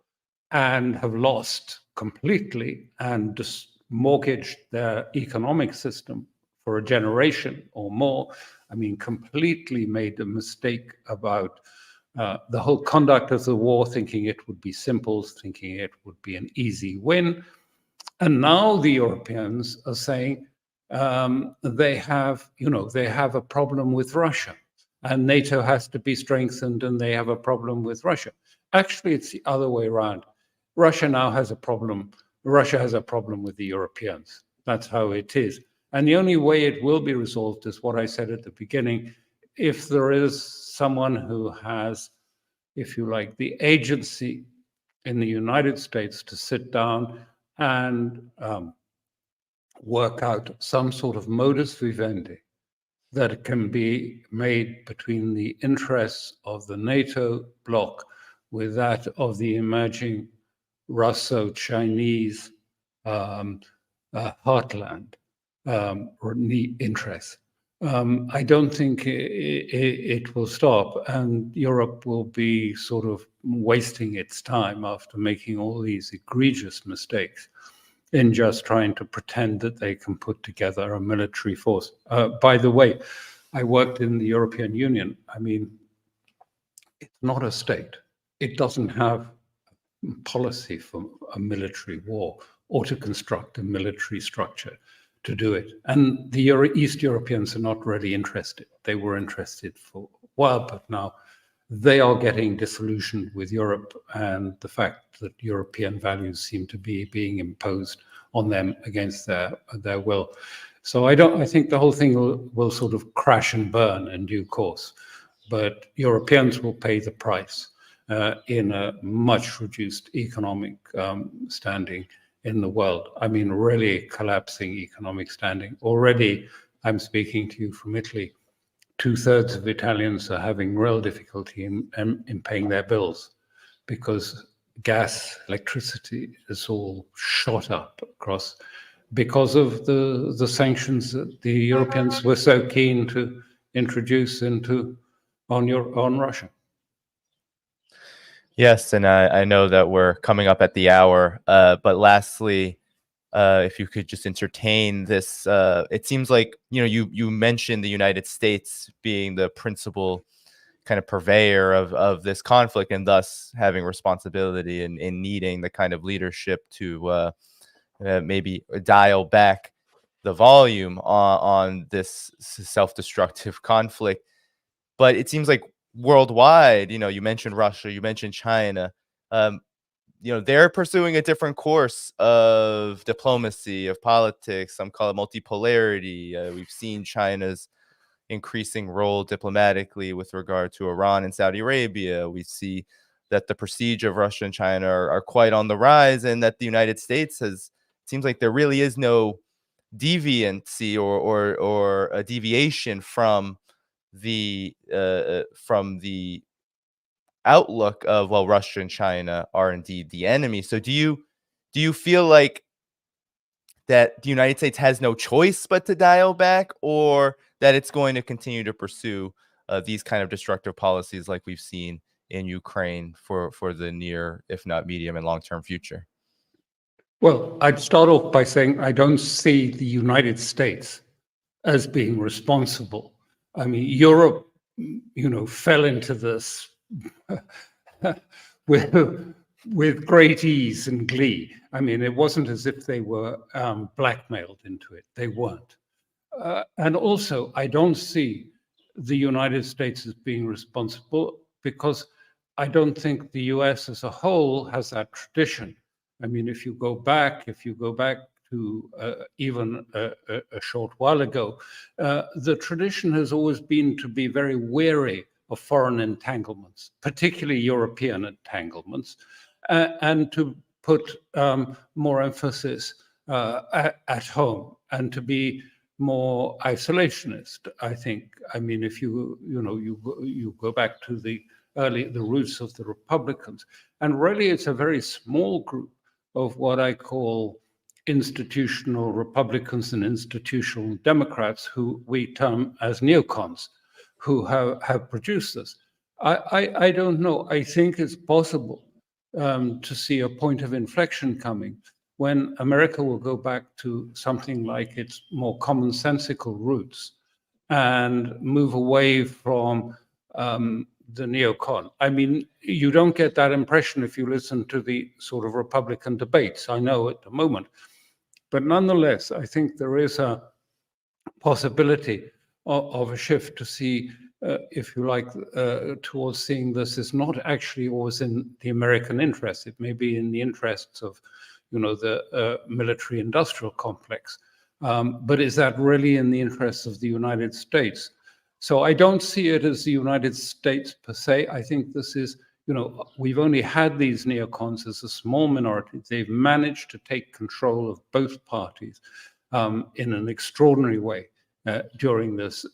and have lost completely and just mortgaged their economic system for a generation or more. I mean, completely made a mistake about the whole conduct of the war, thinking it would be simple, thinking it would be an easy win. And now the Europeans are saying they have a problem with Russia, and NATO has to be strengthened, and they have a problem with Russia. Actually, it's the other way around. Russia now has a problem. Russia has a problem with the Europeans. That's how it is. And the only way it will be resolved is what I said at the beginning. If there is someone who has, if you like, the agency in the United States to sit down and work out some sort of modus vivendi that can be made between the interests of the NATO bloc with that of the emerging Russo-Chinese heartland interests. I don't think it will stop, and Europe will be sort of wasting its time after making all these egregious mistakes in just trying to pretend that they can put together a military force. By the way, I worked in the European Union. I mean, it's not a state. It doesn't have policy for a military war or to construct a military structure to do it. And the East Europeans are not really interested. They were interested for a while, but now they are getting disillusioned with Europe and the fact that European values seem to be being imposed on them against their will. So I think the whole thing will sort of crash and burn in due course, but Europeans will pay the price in a much reduced economic standing in the world. I mean, really collapsing economic standing. Already, I'm speaking to you from Italy, 2/3 of Italians are having real difficulty in paying their bills because gas, electricity is all shot up across because of the sanctions that the Europeans were so keen to introduce on Russia. Yes, and I know that we're coming up at the hour, but lastly, if you could just entertain this, it seems like, you mentioned the United States being the principal kind of purveyor of this conflict and thus having responsibility in needing the kind of leadership to maybe dial back the volume on this self-destructive conflict. But it seems like worldwide, you mentioned Russia, you mentioned China, they're pursuing a different course of diplomacy, of politics. Some call it multipolarity. We've seen China's increasing role diplomatically with regard to Iran and Saudi Arabia. We see that the prestige of Russia and China are quite on the rise, and that the United States seems like there really is no deviancy or a deviation from the outlook of, well, Russia and China are indeed the enemy. So do you feel like that the United States has no choice but to dial back, or that it's going to continue to pursue these kind of destructive policies like we've seen in Ukraine for the near, if not medium and long-term future? Well, I'd start off by saying I don't see the United States as being responsible. I mean, Europe, fell into this with great ease and glee. I mean, it wasn't as if they were blackmailed into it. They weren't. And also, I don't see the United States as being responsible because I don't think the US as a whole has that tradition. I mean, if you go back to even a short while ago, the tradition has always been to be very wary of foreign entanglements, particularly European entanglements, and to put more emphasis at home and to be more isolationist. I think. I mean, if you go back to the roots of the Republicans, and really it's a very small group of what I call institutional Republicans and institutional Democrats, who we term as neocons, who have produced this. I don't know. I think it's possible to see a point of inflection coming when America will go back to something like its more commonsensical roots and move away from the neocon. I mean, you don't get that impression if you listen to the sort of Republican debates, I know at the moment. But nonetheless, I think there is a possibility of a shift to see, if you like, towards seeing this as not actually always in the American interest. It may be in the interests of, the military-industrial complex. But is that really in the interests of the United States? So I don't see it as the United States per se. I think this is, we've only had these neocons as a small minority. They've managed to take control of both parties in an extraordinary way during this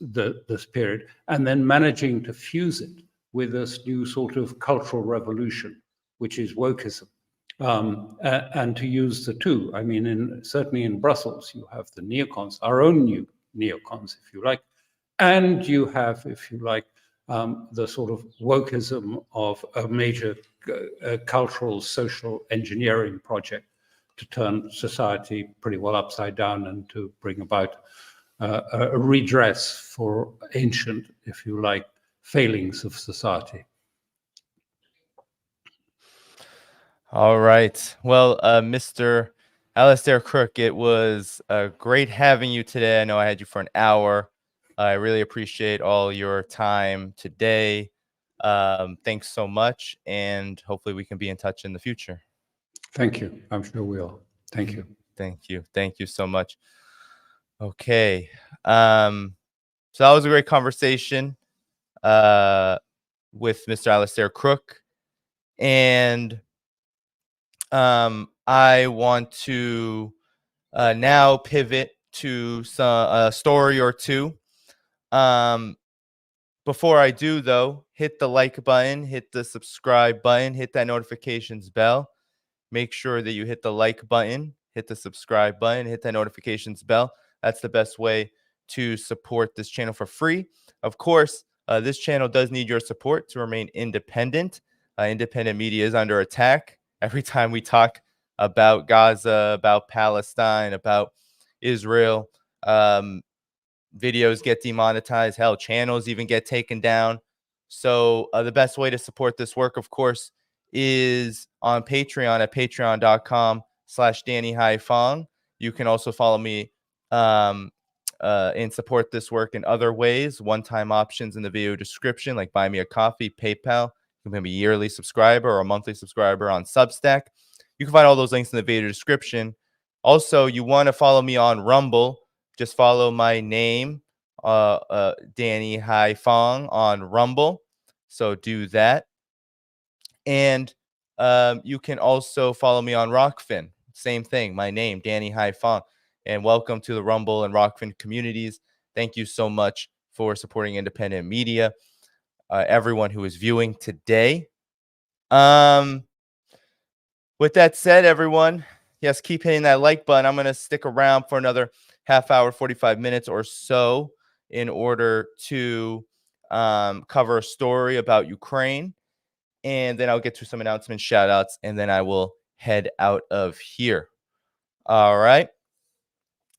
period, and then managing to fuse it with this new sort of cultural revolution, which is wokeism. And to use the two. I mean, certainly in Brussels, you have the neocons, our own new neocons, if you like, and you have, if you like, the sort of wokeism of a major cultural, social engineering project to turn society pretty well upside down and to bring about a redress for ancient, if you like, failings of society. All right. Well, Mr. Alastair Crooke, it was great having you today. I know I had you for an hour. I really appreciate all your time today. Thanks so much, and hopefully we can be in touch in the future. Thank you. I'm sure we will. Thank you. Thank you. Thank you so much. Okay. So that was a great conversation with Mr. Alastair Crooke. And I want to now pivot to a story or two. Before I do, though, hit the like button, hit the subscribe button, hit that notifications bell. Make sure that you hit the like button, hit the subscribe button, hit that notifications bell. That's the best way to support this channel for free. Of course, this channel does need your support to remain independent. Independent media is under attack. Every time we talk about Gaza, about Palestine, about Israel, videos get demonetized. Hell, channels even get taken down. So the best way to support this work, of course, is on Patreon at patreon.com/DannyDhaiphong. You can also follow me and support this work in other ways. One-time options in the video description, like buy me a coffee, PayPal. You can be a yearly subscriber or a monthly subscriber on Substack. You can find all those links in the video description. Also, you want to follow me on Rumble. Just follow my name, Danny Dhaiphong, on Rumble. So do that. And you can also follow me on Rockfin. Same thing, my name, Danny Dhaiphong. And welcome to the Rumble and Rockfin communities. Thank you so much for supporting independent media. Everyone who is viewing today. With that said, everyone, yes, keep hitting that like button. I'm going to stick around for another half hour, 45 minutes or so in order to cover a story about Ukraine. And then I'll get to some announcements, shout outs, and then I will head out of here. All right.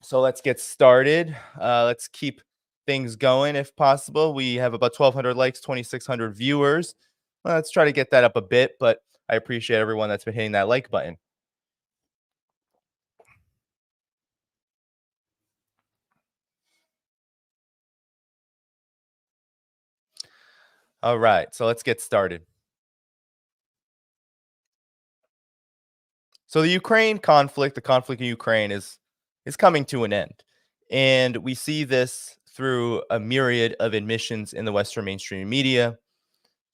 So let's get started. Let's keep things going if possible. We have about 1,200 likes, 2,600 viewers. Well, let's try to get that up a bit, but I appreciate everyone that's been hitting that like button. All right, so let's get started. So the Ukraine conflict, the conflict in Ukraine is coming to an end. And we see this through a myriad of admissions in the Western mainstream media.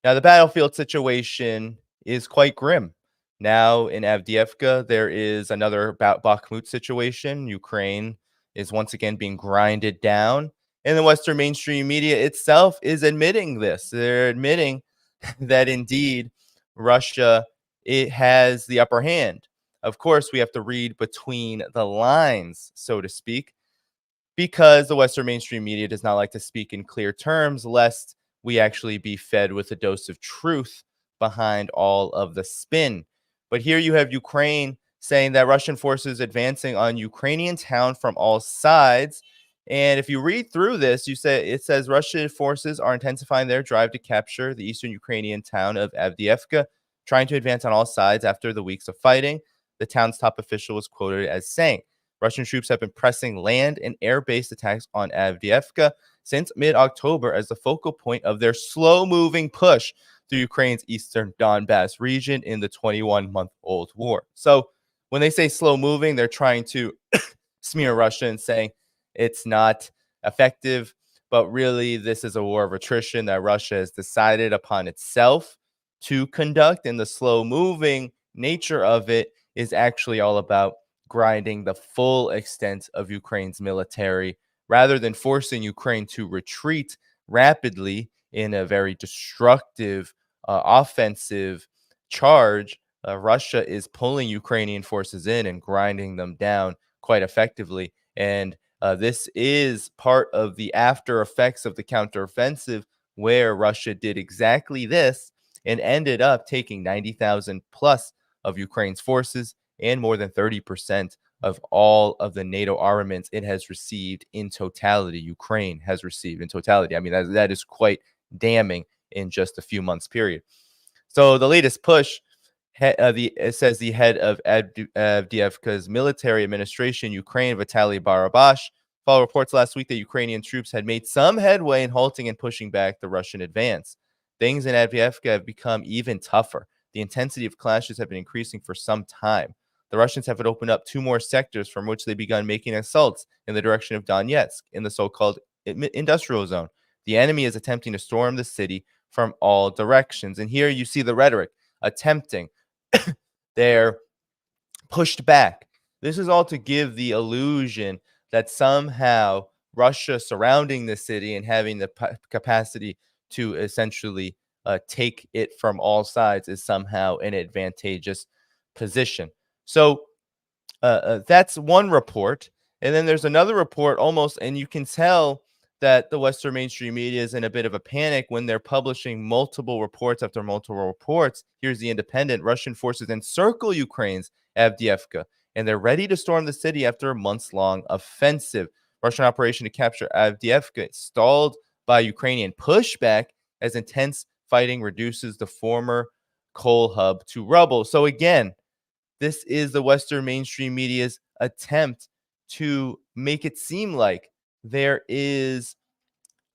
Now, the battlefield situation is quite grim. Now in Avdiivka, there is another Bakhmut situation. Ukraine is once again being grinded down. And the Western mainstream media itself is admitting this. They're admitting that indeed Russia, it has the upper hand. Of course, we have to read between the lines, so to speak, because the Western mainstream media does not like to speak in clear terms, lest we actually be fed with a dose of truth behind all of the spin. But here you have Ukraine saying that Russian forces advancing on Ukrainian town from all sides. And if you read through this, it says Russian forces are intensifying their drive to capture the eastern Ukrainian town of Avdiivka, trying to advance on all sides after the weeks of fighting. The town's top official was quoted as saying, Russian troops have been pressing land and air-based attacks on Avdiivka since mid-October as the focal point of their slow-moving push through Ukraine's eastern Donbass region in the 21-month-old war. So when they say slow-moving, they're trying to smear Russia and saying it's not effective. But really, this is a war of attrition that Russia has decided upon itself to conduct. And the slow-moving nature of it is actually all about grinding the full extent of Ukraine's military rather than forcing Ukraine to retreat rapidly in a very destructive offensive charge. Russia is pulling Ukrainian forces in and grinding them down quite effectively. And this is part of the after effects of the counteroffensive, where Russia did exactly this and ended up taking 90,000 plus of Ukraine's forces and more than 30% of all of the NATO armaments it has received in totality. Ukraine has received in totality. I mean, that is quite damning in just a few months period. So the latest push, it says the head of Avdiivka's military administration, Ukraine, Vitaly Barabash, followed reports last week that Ukrainian troops had made some headway in halting and pushing back the Russian advance. Things in Avdiivka have become even tougher. The intensity of clashes have been increasing for some time. The Russians have opened up 2 more sectors from which they begun making assaults in the direction of Donetsk, in the so-called industrial zone. The enemy is attempting to storm the city from all directions. And here you see the rhetoric, attempting. They're pushed back. This is all to give the illusion that somehow Russia surrounding the city and having the capacity to essentially take it from all sides is somehow an advantageous position. So that's one report. And then there's another report almost, and you can tell that the Western mainstream media is in a bit of a panic when they're publishing multiple reports after multiple reports. Here's the Independent. Russian forces encircle Ukraine's Avdiivka, and they're ready to storm the city after a months-long offensive. Russian operation to capture Avdiivka stalled by Ukrainian pushback as intense fighting reduces the former coal hub to rubble. So again, this is the Western mainstream media's attempt to make it seem like there is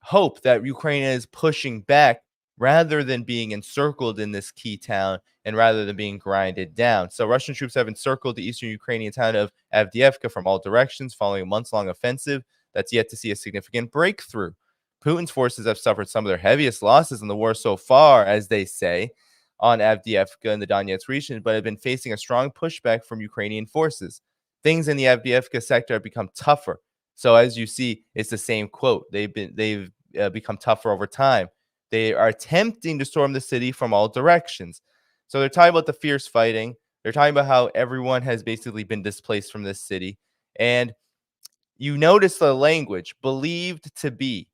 hope that Ukraine is pushing back rather than being encircled in this key town and rather than being grinded down. So Russian troops have encircled the eastern Ukrainian town of Avdiivka from all directions following a months-long offensive that's yet to see a significant breakthrough. Putin's forces have suffered some of their heaviest losses in the war so far, as they say, on Avdiivka and the Donetsk region, but have been facing a strong pushback from Ukrainian forces. Things in the Avdiivka sector have become tougher. So as you see, it's the same quote. They've become tougher over time. They are attempting to storm the city from all directions. So they're talking about the fierce fighting. They're talking about how everyone has basically been displaced from this city. And you notice the language, believed to be.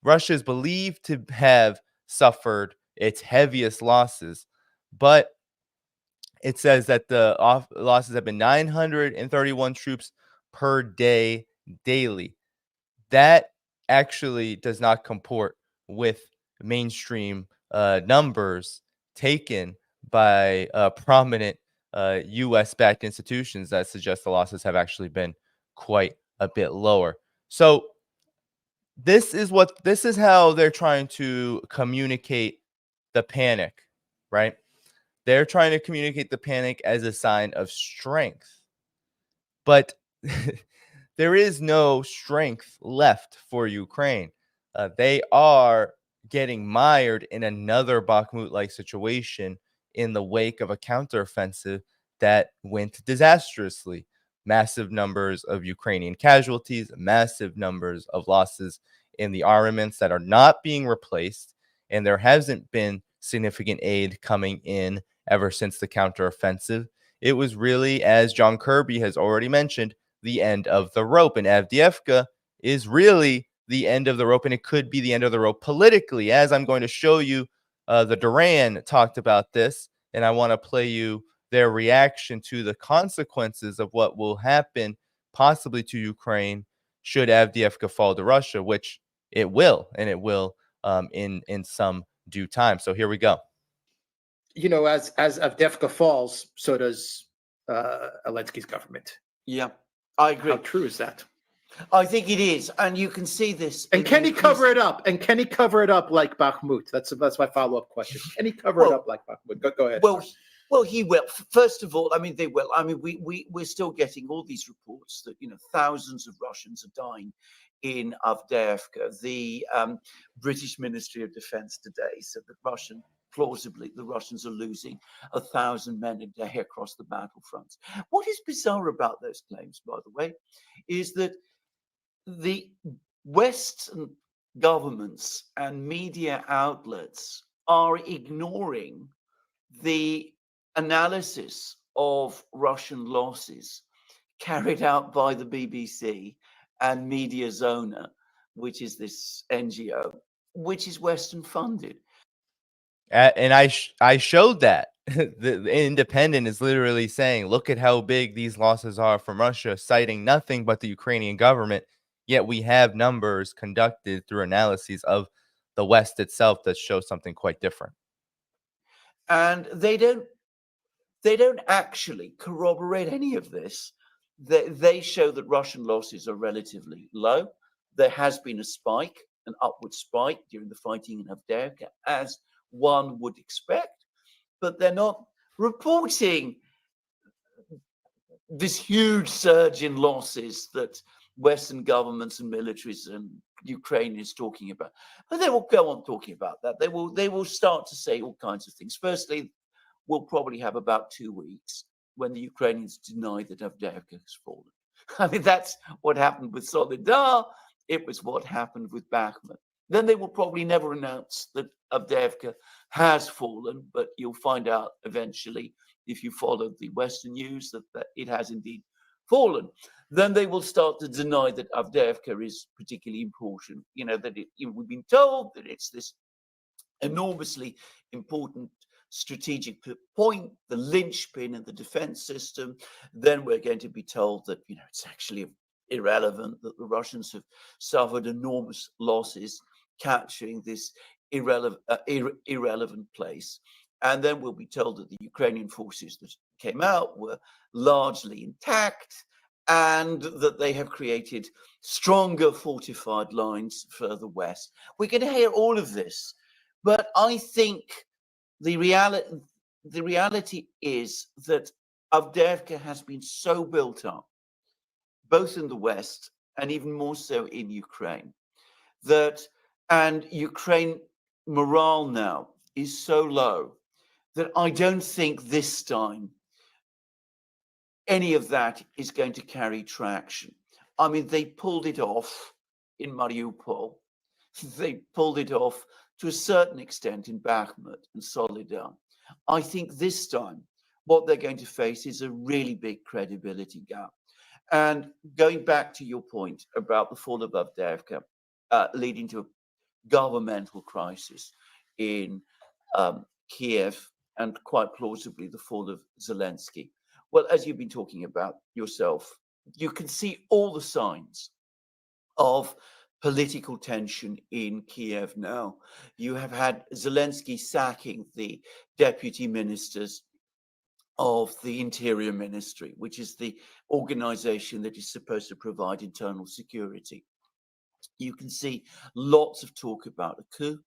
Russia is believed to have suffered its heaviest losses, but it says that the losses have been 931 troops per day daily. That actually does not comport with mainstream numbers taken by prominent U.S.-backed institutions that suggest the losses have actually been quite a bit lower. So this is how they're trying to communicate the panic, right? They're trying to communicate the panic as a sign of strength. But there is no strength left for Ukraine. They are getting mired in another Bakhmut-like situation in the wake of a counteroffensive that went disastrously. Massive numbers of Ukrainian casualties, massive numbers of losses in the armaments that are not being replaced, and there hasn't been significant aid coming in ever since the counteroffensive. It was really, as John Kirby has already mentioned, the end of the rope. And Avdiivka is really the end of the rope, and it could be the end of the rope politically, as I'm going to show you. The Duran talked about this, and I want to play you their reaction to the consequences of what will happen possibly to Ukraine should Avdiivka fall to Russia, which it will, and it will in some due time. So here we go. You know, as Avdiivka falls, so does Zelensky's government. Yeah, I agree. How true is that? I think it is, and you can see this. And can he cover it up? And can he cover it up like Bakhmut? That's my follow-up question. Can he cover it up like Bakhmut? Go ahead. Well, he will. First of all, I mean, they will. I mean, we're still getting all these reports that, you know, thousands of Russians are dying in Avdiivka. The British Ministry of Defense today said that plausibly, the Russians are losing 1,000 men a day across the battlefronts. What is bizarre about those claims, by the way, is that the Western governments and media outlets are ignoring the analysis of Russian losses carried out by the BBC and Media Zona, which is this NGO, which is Western funded. And I showed that. The Independent is literally saying, look at how big these losses are from Russia, citing nothing but the Ukrainian government. Yet we have numbers conducted through analyses of the West itself that show something quite different. And they don't actually corroborate any of this. They show that Russian losses are relatively low. There has been a spike, an upward spike during the fighting in Avdiivka, as one would expect, but they're not reporting this huge surge in losses that Western governments and militaries and Ukraine is talking about. But they will go on talking about that. They will start to say all kinds of things. Firstly, we'll probably have about 2 weeks when the Ukrainians deny that Avdiivka has fallen. I mean, that's what happened with Solidar. It was what happened with Bakhmut. Then they will probably never announce that Avdiivka has fallen, but you'll find out eventually, if you follow the Western news, that it has indeed fallen. Then they will start to deny that Avdiivka is particularly important. You know, that we've been told that it's this enormously important strategic point, the linchpin in the defense system. Then we're going to be told that, you know, it's actually irrelevant, that the Russians have suffered enormous losses capturing this irrelevant place. And then we'll be told that the Ukrainian forces that came out were largely intact and that they have created stronger fortified lines further west. We're going to hear all of this. But I think the reality is that Avdiivka has been so built up, both in the West and even more so in Ukraine, and Ukraine morale now is so low that I don't think this time any of that is going to carry traction. I mean, they pulled it off in Mariupol. They pulled it off to a certain extent in Bakhmut and Solidar. I think this time what they're going to face is a really big credibility gap. And going back to your point about the fall of Avdiivka leading to a governmental crisis in Kiev and quite plausibly the fall of Zelensky. Well, as you've been talking about yourself, you can see all the signs of political tension in Kiev now. You have had Zelensky sacking the deputy ministers of the Interior Ministry, which is the organization that is supposed to provide internal security. You can see lots of talk about a coup,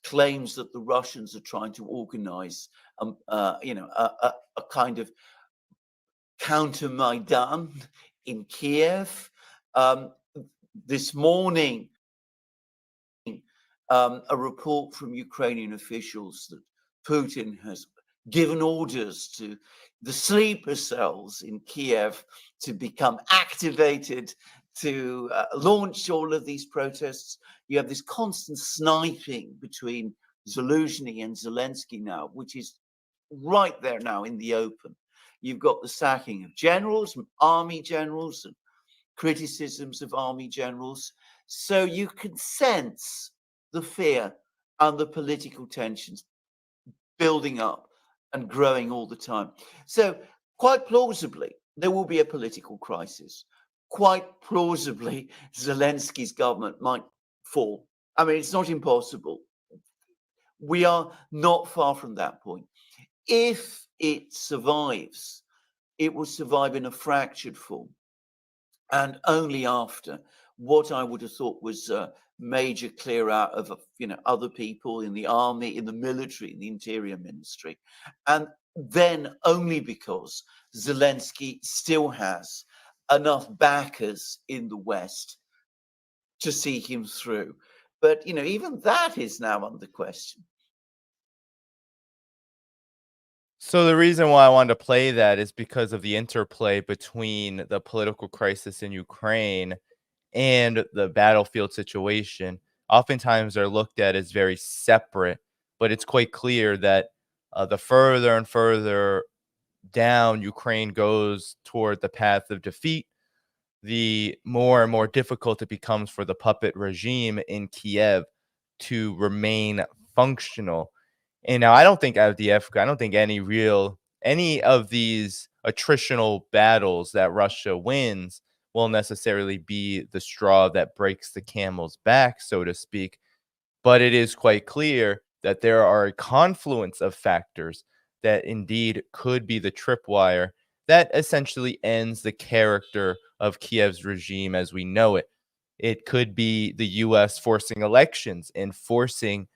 claims that the Russians are trying to organize, a kind of counter Maidan in Kiev. This morning, a report from Ukrainian officials that Putin has given orders to the sleeper cells in Kiev to become activated, to launch all of these protests. You have this constant sniping between Zelensky and Zelensky now, which is right there now in the open. You've got the sacking of generals, army generals, and criticisms of army generals. So you can sense the fear and the political tensions building up and growing all the time. So quite plausibly, there will be a political crisis. Quite plausibly, Zelensky's government might fall. I mean, it's not impossible. We are not far from that point. If it survives, it will survive in a fractured form. And only after what I would have thought was a major clear out of other people in the army, in the military, in the interior ministry. And then only because Zelensky still has enough backers in the West to see him through. But, even that is now under question. So the reason why I wanted to play that is because of the interplay between the political crisis in Ukraine and the battlefield situation. Oftentimes they're looked at as very separate, but it's quite clear that the further and further down Ukraine goes toward the path of defeat, the more and more difficult it becomes for the puppet regime in Kiev to remain functional. And now I don't think Avdiivka, I don't think any of these attritional battles that Russia wins will necessarily be the straw that breaks the camel's back, so to speak. But it is quite clear that there are a confluence of factors that indeed could be the tripwire that essentially ends the character of Kiev's regime as we know it. It could be the U.S. forcing elections and forcing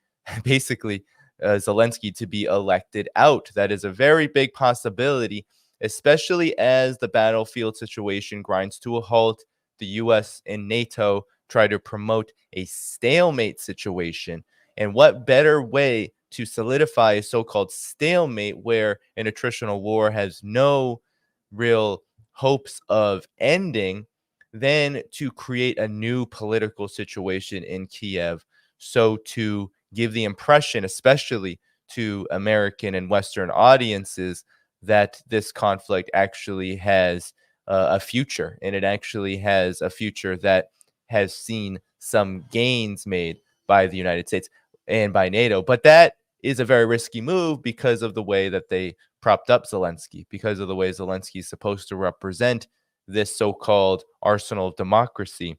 basically Zelensky to be elected out. That is a very big possibility, especially as the battlefield situation grinds to a halt. The U.S. and NATO try to promote a stalemate situation. And what better way to solidify a so-called stalemate where an attritional war has no real hopes of ending than to create a new political situation in Kiev? So to give the impression, especially to American and Western audiences, that this conflict actually has a future, and it actually has a future that has seen some gains made by the United States and by NATO. But that is a very risky move because of the way that they propped up Zelensky, because of the way Zelensky is supposed to represent this so-called arsenal of democracy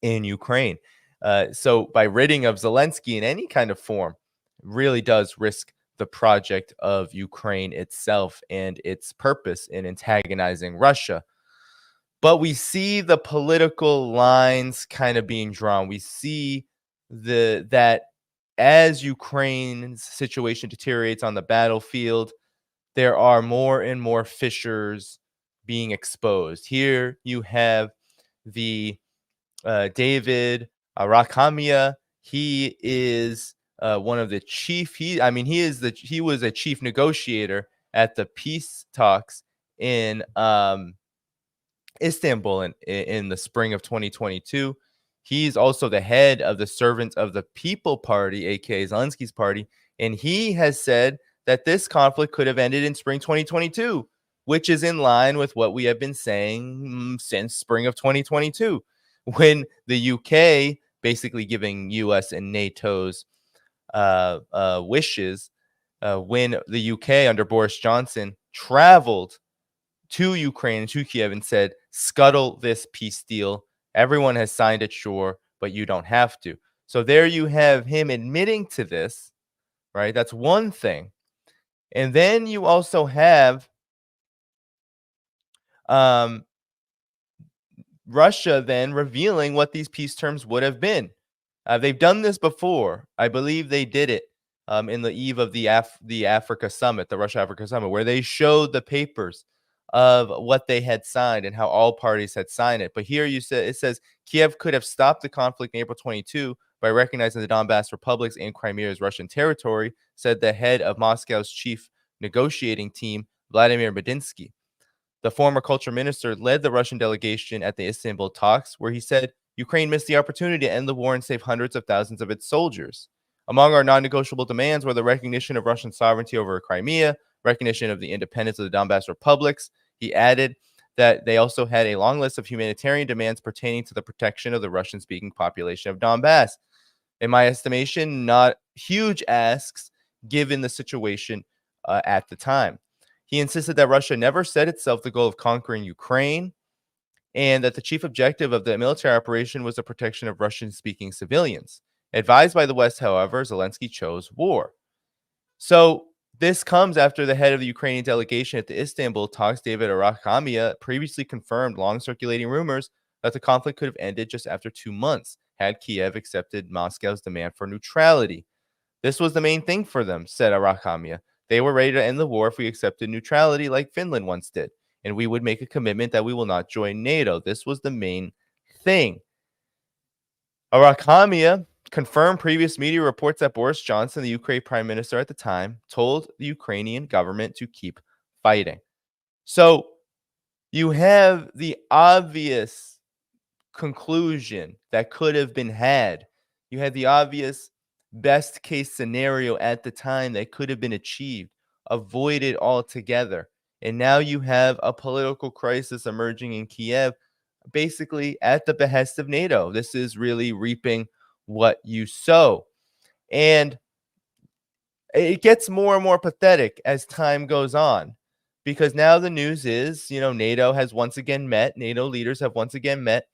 in Ukraine. So by ridding of Zelensky in any kind of form really does risk the project of Ukraine itself and its purpose in antagonizing Russia. But we see the political lines kind of being drawn. We see that as Ukraine's situation deteriorates on the battlefield, there are more and more fissures being exposed. Here you have the David Rakamia. He is one of the chief. He was a chief negotiator at the peace talks in Istanbul in the spring of 2022. He's also the head of the Servants of the People Party, aka Zelensky's party, and he has said that this conflict could have ended in spring 2022, which is in line with what we have been saying since spring of 2022, when the UK, basically giving US and NATO's wishes, when the UK under Boris Johnson traveled to Ukraine and to Kiev and said, scuttle this peace deal. Everyone has signed it, sure, but you don't have to. So there you have him admitting to this, right? That's one thing. And then you also have Russia then revealing what these peace terms would have been. They've done this before. I believe they did it in the eve of the Africa Summit, the Russia-Africa Summit, where they showed the papers of what they had signed and how all parties had signed it. But here it says Kiev could have stopped the conflict in April 22 by recognizing the Donbass republics and Crimea as Russian territory, said the head of Moscow's chief negotiating team, Vladimir Medinsky. The former culture minister led the Russian delegation at the Istanbul talks, where he said Ukraine missed the opportunity to end the war and save hundreds of thousands of its soldiers. Among our non-negotiable demands were the recognition of Russian sovereignty over Crimea, recognition of the independence of the Donbass republics. He added that they also had a long list of humanitarian demands pertaining to the protection of the Russian-speaking population of Donbass. In my estimation, not huge asks given the situation at the time. He insisted that Russia never set itself the goal of conquering Ukraine and that the chief objective of the military operation was the protection of Russian-speaking civilians. Advised by the West, however, Zelensky chose war. So this comes after the head of the Ukrainian delegation at the Istanbul talks, David Arakhamia, previously confirmed long-circulating rumors that the conflict could have ended just after 2 months had Kiev accepted Moscow's demand for neutrality. This was the main thing for them, said Arakhamia. They were ready to end the war if we accepted neutrality like Finland once did, and we would make a commitment that we will not join NATO. This was the main thing. Arakhamia confirmed previous media reports that Boris Johnson, the Ukraine prime minister at the time, told the Ukrainian government to keep fighting. So you have the obvious conclusion that could have been had. You had the obvious best case scenario at the time that could have been achieved, avoided altogether. And now you have a political crisis emerging in Kiev, basically at the behest of NATO. This is really reaping what you sow. And it gets more and more pathetic as time goes on, because now the news is, NATO has once again met, NATO leaders have once again met,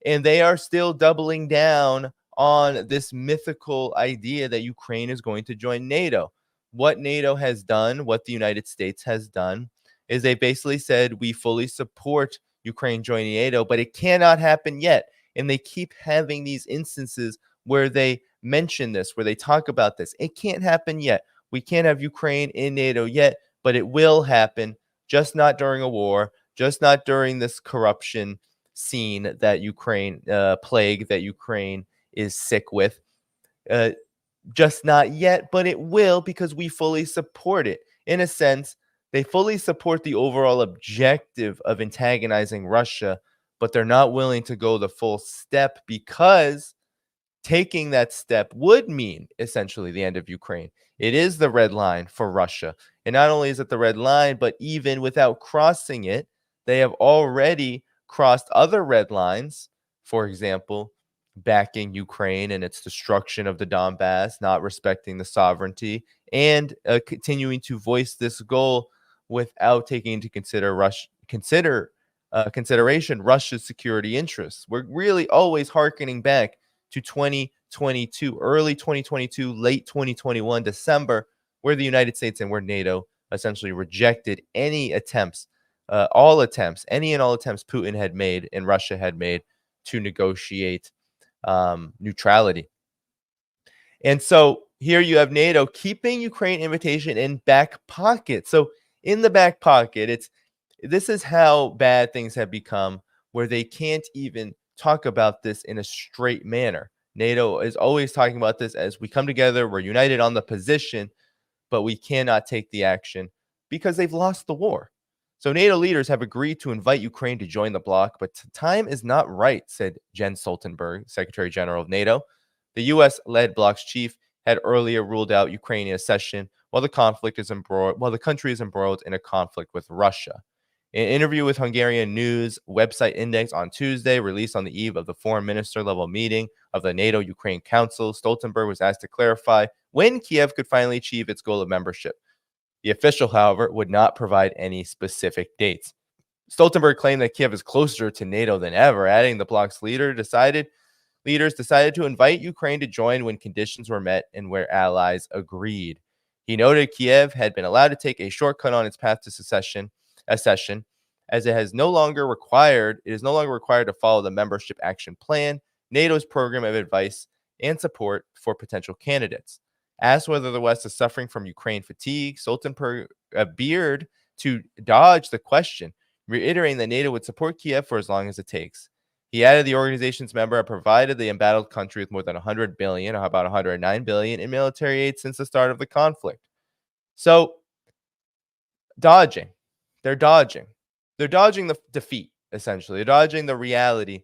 and they are still doubling down on this mythical idea that Ukraine is going to join NATO. What NATO has done, what the United States has done, is they basically said, we fully support Ukraine joining NATO, but it cannot happen yet. And they keep having these instances where they mention this, where they talk about this. It can't happen yet. We can't have Ukraine in NATO yet, but it will happen, just not during a war, just not during this corruption scene that Ukraine, plague that Ukraine is sick with. Just not yet, but it will, because we fully support it. In a sense, they fully support the overall objective of antagonizing Russia, but they're not willing to go the full step, because taking that step would mean essentially the end of Ukraine. It is the red line for Russia. And not only is it the red line, but even without crossing it, they have already crossed other red lines. For example, backing Ukraine and its destruction of the Donbass, not respecting the sovereignty, and continuing to voice this goal without taking into consideration Russia's security interests. We're really always hearkening back to 2022, early 2022, late 2021, December, where the United States and where NATO essentially rejected any attempts, any and all attempts Putin had made and Russia had made to negotiate neutrality. And so here you have NATO keeping Ukraine invitation in back pocket. So in the back pocket, this is how bad things have become, where they can't even talk about this in a straight manner. NATO is always talking about this as we come together, we're united on the position, but we cannot take the action because they've lost the war. So NATO leaders have agreed to invite Ukraine to join the bloc, but time is not right, said Jens Stoltenberg, Secretary General of NATO. The U.S.-led bloc's chief had earlier ruled out Ukrainian accession while the country is embroiled in a conflict with Russia. In an interview with Hungarian news website Index on Tuesday, released on the eve of the foreign minister level meeting of the NATO-Ukraine Council, Stoltenberg was asked to clarify when Kiev could finally achieve its goal of membership. The official, however, would not provide any specific dates. Stoltenberg claimed that Kiev is closer to NATO than ever, adding the bloc's leaders decided to invite Ukraine to join when conditions were met and where allies agreed. He noted Kiev had been allowed to take a shortcut on its path to accession, as it is no longer required to follow the membership action plan, NATO's program of advice and support for potential candidates. Asked whether the West is suffering from Ukraine fatigue, Stoltenberg appeared to dodge the question, reiterating that NATO would support Kiev for as long as it takes. He added the organization's member and provided the embattled country with more than 100 billion, or about 109 billion, in military aid since the start of the conflict. So, dodging. They're dodging. They're dodging the defeat, essentially. They're dodging the reality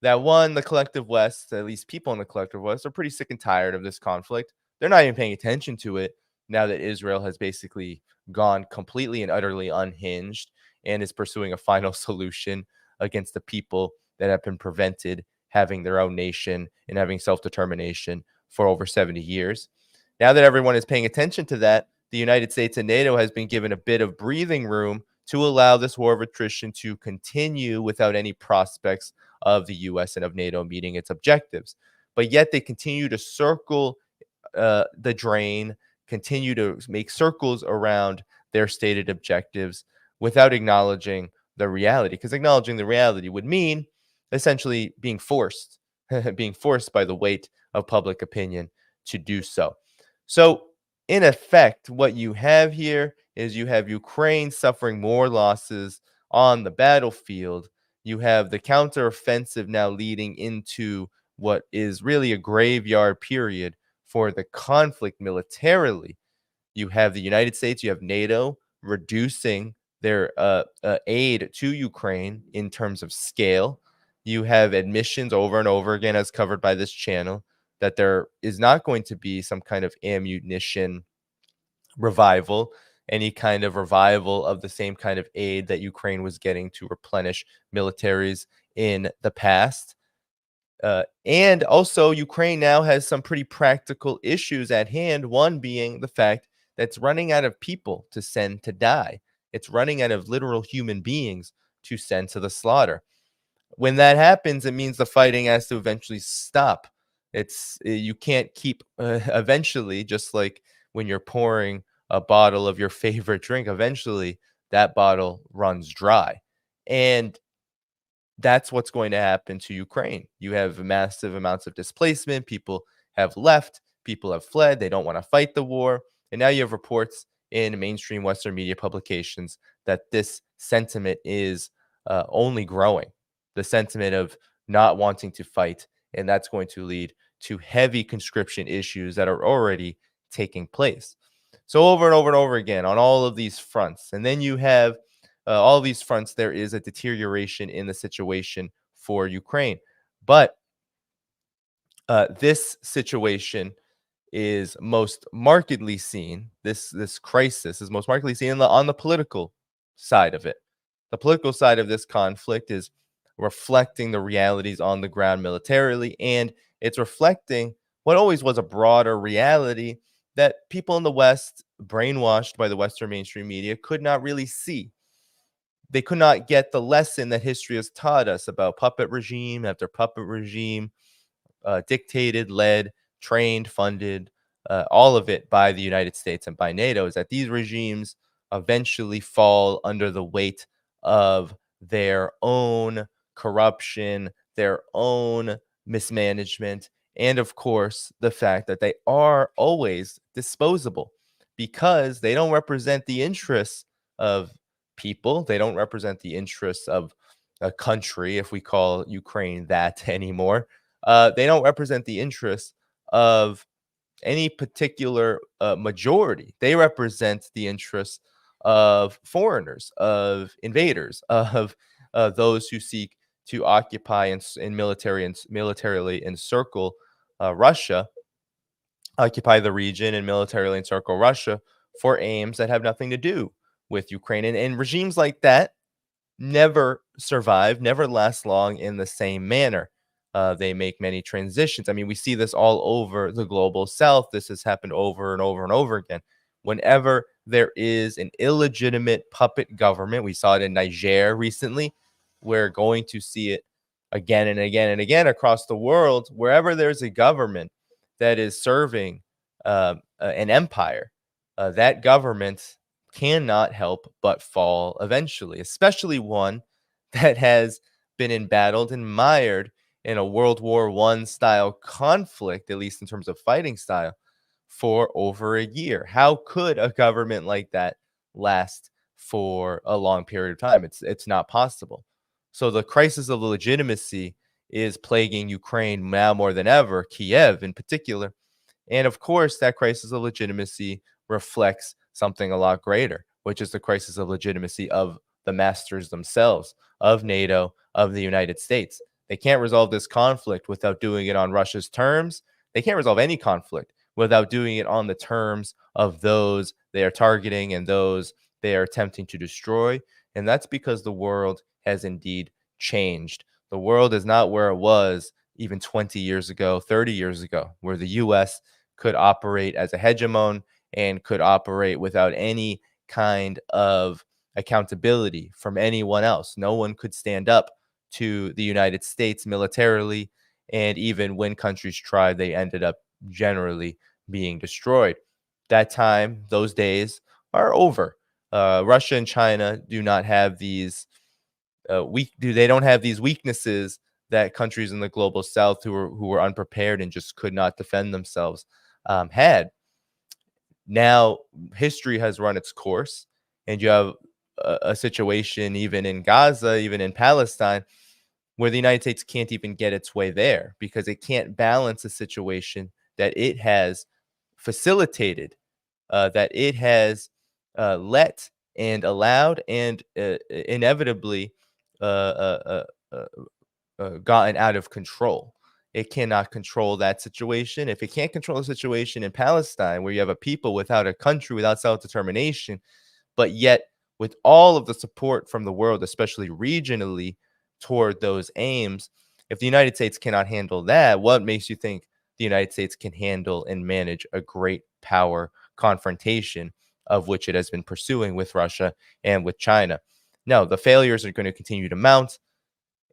that, one, the collective West, at least people in the collective West, are pretty sick and tired of this conflict. They're not even paying attention to it now that Israel has basically gone completely and utterly unhinged and is pursuing a final solution against the people that have been prevented having their own nation and having self-determination for over 70 years. Now that everyone is paying attention to that, the United States and NATO has been given a bit of breathing room to allow this war of attrition to continue without any prospects of the U.S. and of NATO meeting its objectives. But yet they continue to circle the drain, continue to make circles around their stated objectives without acknowledging the reality. Because acknowledging the reality would mean essentially being forced, being forced by the weight of public opinion to do so. So, in effect, what you have here is you have Ukraine suffering more losses on the battlefield. You have the counteroffensive now leading into what is really a graveyard period for the conflict militarily. You have the United States, you have NATO reducing their aid to Ukraine in terms of scale. You have admissions over and over again, as covered by this channel, that there is not going to be some kind of ammunition revival, any kind of revival of the same kind of aid that Ukraine was getting to replenish militaries in the past. And also, Ukraine now has some pretty practical issues at hand, one being the fact that it's running out of people to send to die. It's running out of literal human beings to send to the slaughter. When that happens, it means the fighting has to eventually stop. You can't keep eventually, just like when you're pouring a bottle of your favorite drink, eventually that bottle runs dry. And that's what's going to happen to Ukraine. You have massive amounts of displacement. People have left. People have fled. They don't want to fight the war. And now you have reports in mainstream Western media publications that this sentiment is only growing. The sentiment of not wanting to fight. And that's going to lead to heavy conscription issues that are already taking place. So over and over and over again on all of these fronts. And then you have all these fronts, there is a deterioration in the situation for Ukraine. But this situation is most markedly seen, this crisis is most markedly seen on the political side of it. The political side of this conflict is reflecting the realities on the ground militarily, and it's reflecting what always was a broader reality that people in the West, brainwashed by the Western mainstream media, could not really see. They could not get the lesson that history has taught us about puppet regime after puppet regime, dictated, led, trained, funded, all of it by the United States and by NATO, is that these regimes eventually fall under the weight of their own corruption, their own mismanagement, and of course, the fact that they are always disposable because they don't represent the interests of people. They don't represent the interests of a country, if we call Ukraine that anymore. They don't represent the interests of any particular majority. They represent the interests of foreigners, of invaders, of those who seek to occupy and militarily encircle Russia, occupy the region and militarily encircle Russia for aims that have nothing to do with Ukraine. And regimes like that never survive, never last long in the same manner. They make many transitions. I mean, we see this all over the global south. This has happened over and over and over again. Whenever there is an illegitimate puppet government, we saw it in Niger recently, we're going to see it again and again and again across the world. Wherever there's a government that is serving an empire, that government cannot help but fall eventually, especially one that has been embattled and mired in a World War I style conflict, at least in terms of fighting style, for over a year. How could a government like that last for a long period of time? It's not possible. So the crisis of legitimacy is plaguing Ukraine now more than ever, Kiev in particular. And of course, that crisis of legitimacy reflects something a lot greater, which is the crisis of legitimacy of the masters themselves, of NATO, of the United States. They can't resolve this conflict without doing it on Russia's terms. They can't resolve any conflict without doing it on the terms of those they are targeting and those they are attempting to destroy. And that's because the world has indeed changed. The world is not where it was even 20 years ago, 30 years ago, where the US could operate as a hegemon and could operate without any kind of accountability from anyone else. No one could stand up to the United States militarily. And even when countries tried, they ended up generally being destroyed. That time, those days are over. Russia and China do not have these they don't have these weaknesses that countries in the global south who were unprepared and just could not defend themselves had. Now history has run its course, and you have a situation even in Gaza, even in Palestine, where the United States can't even get its way there because it can't balance a situation that it has facilitated, that it has let and allowed and inevitably gotten out of control. It cannot control that situation. If it can't control the situation in Palestine, where you have a people without a country, without self-determination, but yet with all of the support from the world, especially regionally, toward those aims, if the United States cannot handle that, what makes you think the United States can handle and manage a great power confrontation of which it has been pursuing with Russia and with China? No, the failures are going to continue to mount,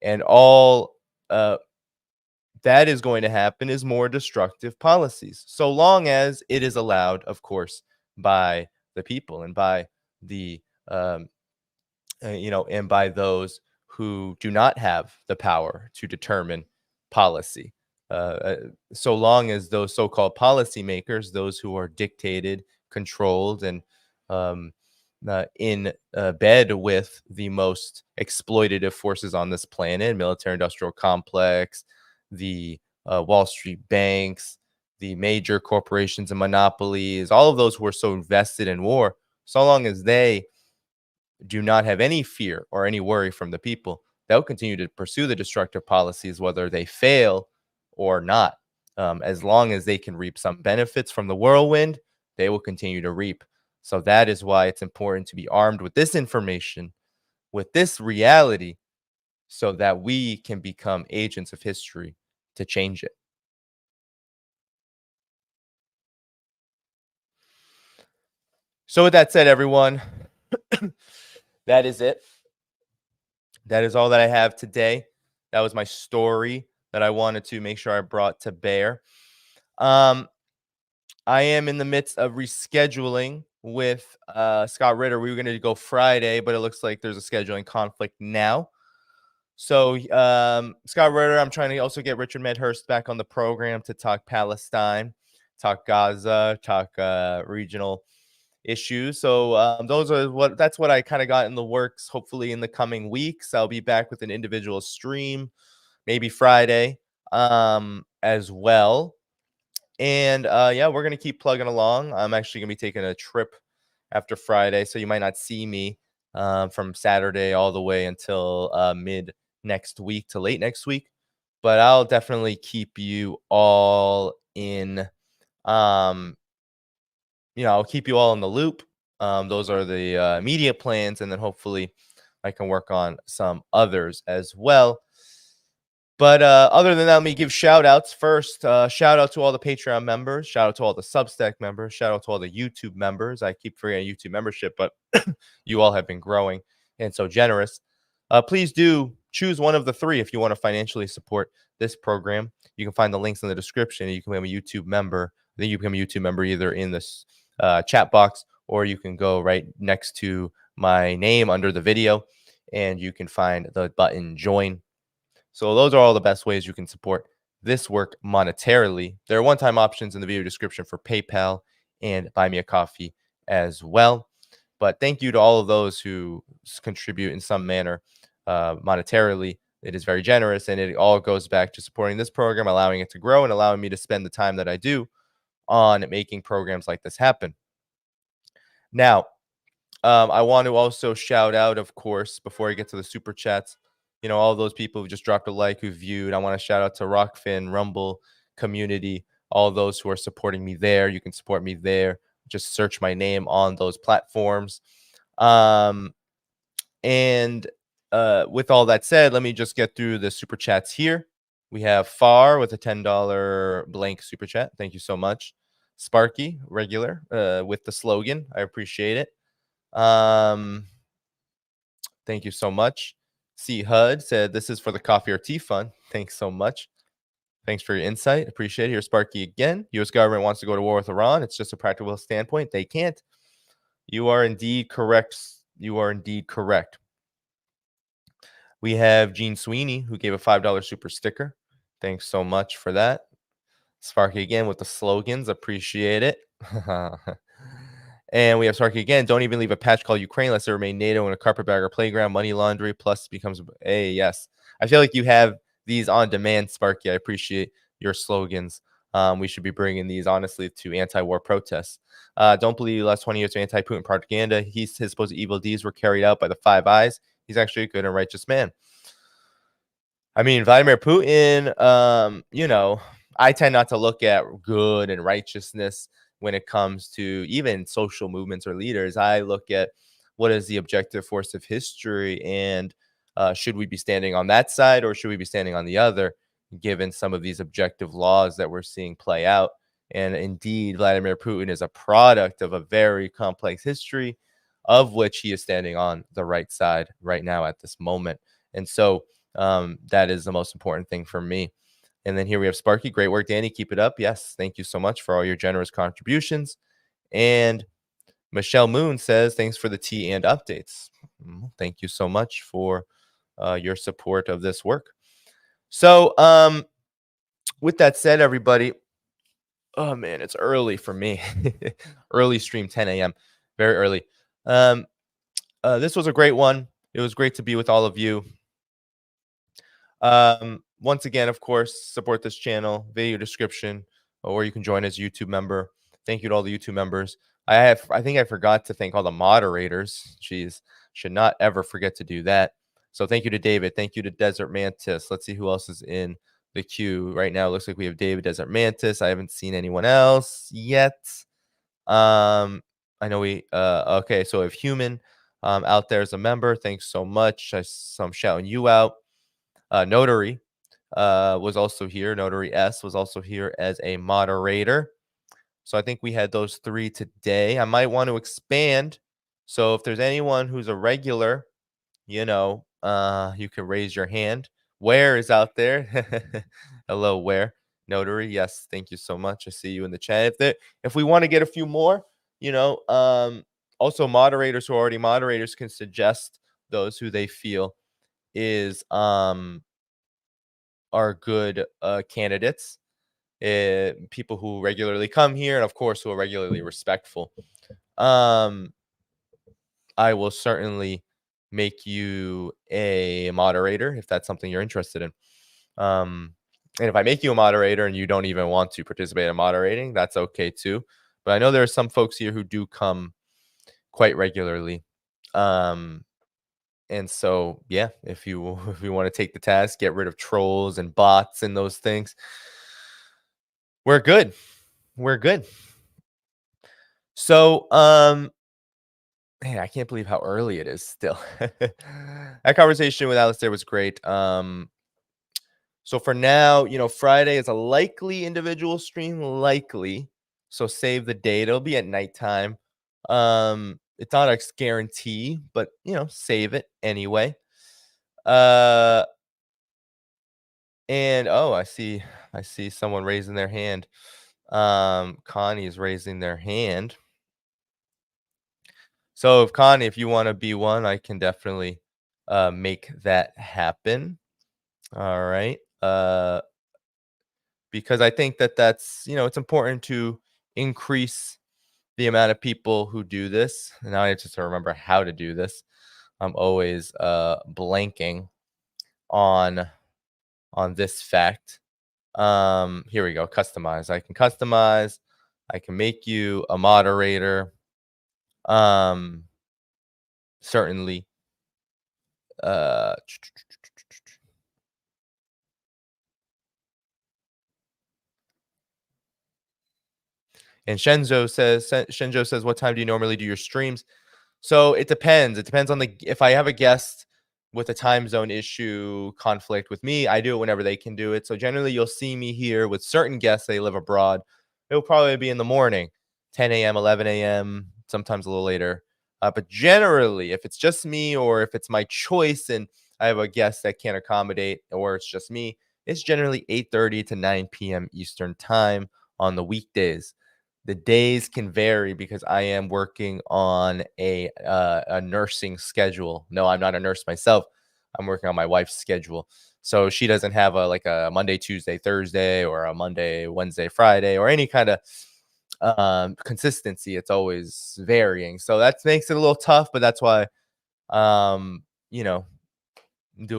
and all that is going to happen is more destructive policies, so long as it is allowed, of course, by the people and by the and by those who do not have the power to determine policy. So long as those so-called policymakers, those who are dictated, controlled, and in bed with the most exploitative forces on this planet, military-industrial complex, the Wall Street banks, the major corporations and monopolies, all of those who are so invested in war, so long as they do not have any fear or any worry from the people, they'll continue to pursue the destructive policies, whether they fail or not. As long as they can reap some benefits from the whirlwind, they will continue to reap. So that is why it's important to be armed with this information, with this reality, so that we can become agents of history to change it. So with that said, everyone, that is it. That is all that I have today. That was my story that I wanted to make sure I brought to bear. I am in the midst of rescheduling with Scott Ritter. We were going to go Friday, but it looks like there's a scheduling conflict now. So Scott Ritter, I'm trying to also get Richard Medhurst back on the program to talk Palestine, talk Gaza, talk regional issues. So that's what I kind of got in the works. Hopefully in the coming weeks, I'll be back with an individual stream, maybe Friday as well. And yeah, we're going to keep plugging along. I'm actually going to be taking a trip after Friday, so you might not see me from Saturday all the way until mid next week to late next week. But I'll definitely keep you all in I'll keep you all in the loop. Those are the immediate plans, and then hopefully I can work on some others as well. But other than that, let me give shout outs first. Shout out to all the Patreon members. Shout out to all the Substack members. Shout out to all the YouTube members. I keep forgetting YouTube membership, but you all have been growing and so generous. Please do choose one of the three if you want to financially support this program. You can find the links in the description. You can become a YouTube member. I think you become a YouTube member either in this chat box, or you can go right next to my name under the video and you can find the button join. So those are all the best ways you can support this work monetarily. There are one-time options in the video description for PayPal and Buy Me a Coffee as well. But thank you to all of those who contribute in some manner monetarily. It is very generous, and it all goes back to supporting this program, allowing it to grow, and allowing me to spend the time that I do on making programs like this happen. Now, I want to also shout out, of course, before I get to the super chats, all those people who just dropped a like, who viewed. I want to shout out to Rockfin, Rumble, community, all those who are supporting me there. You can support me there. Just search my name on those platforms. And with all that said, let me just get through the super chats here. We have Far with a $10 blank super chat. Thank you so much. Sparky, regular, with the slogan. I appreciate it. Thank you so much. C. Hud said, this is for the coffee or tea fund. Thanks so much. Thanks for your insight. Appreciate it. Here's Sparky again. U.S. government wants to go to war with Iran. It's just a practical standpoint. They can't. You are indeed correct. You are indeed correct. We have Gene Sweeney, who gave a $5 super sticker. Thanks so much for that. Sparky again with the slogans. Appreciate it. And we have Sparky again. Don't even leave a patch called Ukraine unless they remain NATO in a carpetbagger playground. Money laundry plus becomes a yes. I feel like you have these on demand, Sparky. I appreciate your slogans. We should be bringing these, honestly, to anti-war protests. Don't believe the last 20 years of anti-Putin propaganda. His supposed evil deeds were carried out by the Five Eyes. He's actually a good and righteous man. I mean, Vladimir Putin, I tend not to look at good and righteousness when it comes to even social movements or leaders. I look at what is the objective force of history, and should we be standing on that side or should we be standing on the other, given some of these objective laws that we're seeing play out. And indeed, Vladimir Putin is a product of a very complex history, of which he is standing on the right side right now at this moment. And so that is the most important thing for me. And then here we have Sparky. Great work, Danny. Keep it up. Yes, thank you so much for all your generous contributions. And Michelle Moon says, thanks for the tea and updates. Thank you so much for your support of this work. So with that said, everybody, oh, man, it's early for me. Early stream, 10 a.m. Very early. This was a great one. It was great to be with all of you. Once again, of course, support this channel, video description, or you can join as a YouTube member. Thank you to all the YouTube members. I think I forgot to thank all the moderators. Jeez, should not ever forget to do that. So thank you to David. Thank you to Desert Mantis. Let's see who else is in the queue right now. It looks like we have David, Desert Mantis. I haven't seen anyone else yet. I know okay, so if Human out there as a member, thanks so much. I'm shouting you out. Notary was also here. Notary S was also here as a moderator. So I think we had those three today. I might want to expand. So if there's anyone who's a regular, you can raise your hand. Where is out there? Hello, Where? Notary, yes, thank you so much. I see you in the chat. If we want to get a few more, also moderators who are already moderators can suggest those who they feel are good candidates, people who regularly come here, and of course who are regularly respectful. I will certainly make you a moderator if that's something you're interested in. And if I make you a moderator and you don't even want to participate in moderating, that's okay too. But I know there are some folks here who do come quite regularly. And so, yeah, if you want to take the task, get rid of trolls and bots and those things, we're good. We're good. So, man, I can't believe how early it is still. That conversation with Alastair was great. So for now, Friday is a likely individual stream, likely. So save the date. It'll be at nighttime. It's not a guarantee, but save it anyway. And I see someone raising their hand. Connie is raising their hand. So Connie, if you want to be one, I can definitely make that happen. All right. Because I think that's it's important to increase the amount of people who do this. And now I just have to remember how to do this. I'm always blanking on this fact. Here we go. Customize. I can customize. I can make you a moderator. Certainly. And Shenzo says, what time do you normally do your streams? So it depends. It depends on if I have a guest with a time zone issue conflict with me, I do it whenever they can do it. So generally you'll see me here with certain guests. They live abroad. It'll probably be in the morning, 10 a.m., 11 a.m., sometimes a little later. But generally, if it's just me or if it's my choice and I have a guest that can't accommodate or it's just me, it's generally 8:30 to 9 p.m. Eastern time on the weekdays. The days can vary because I am working on a nursing schedule. No, I'm not a nurse myself. I'm working on my wife's schedule. So she doesn't have a Monday, Tuesday, Thursday, or a Monday, Wednesday, Friday, or any kind of consistency. It's always varying. So that makes it a little tough, but that's why, do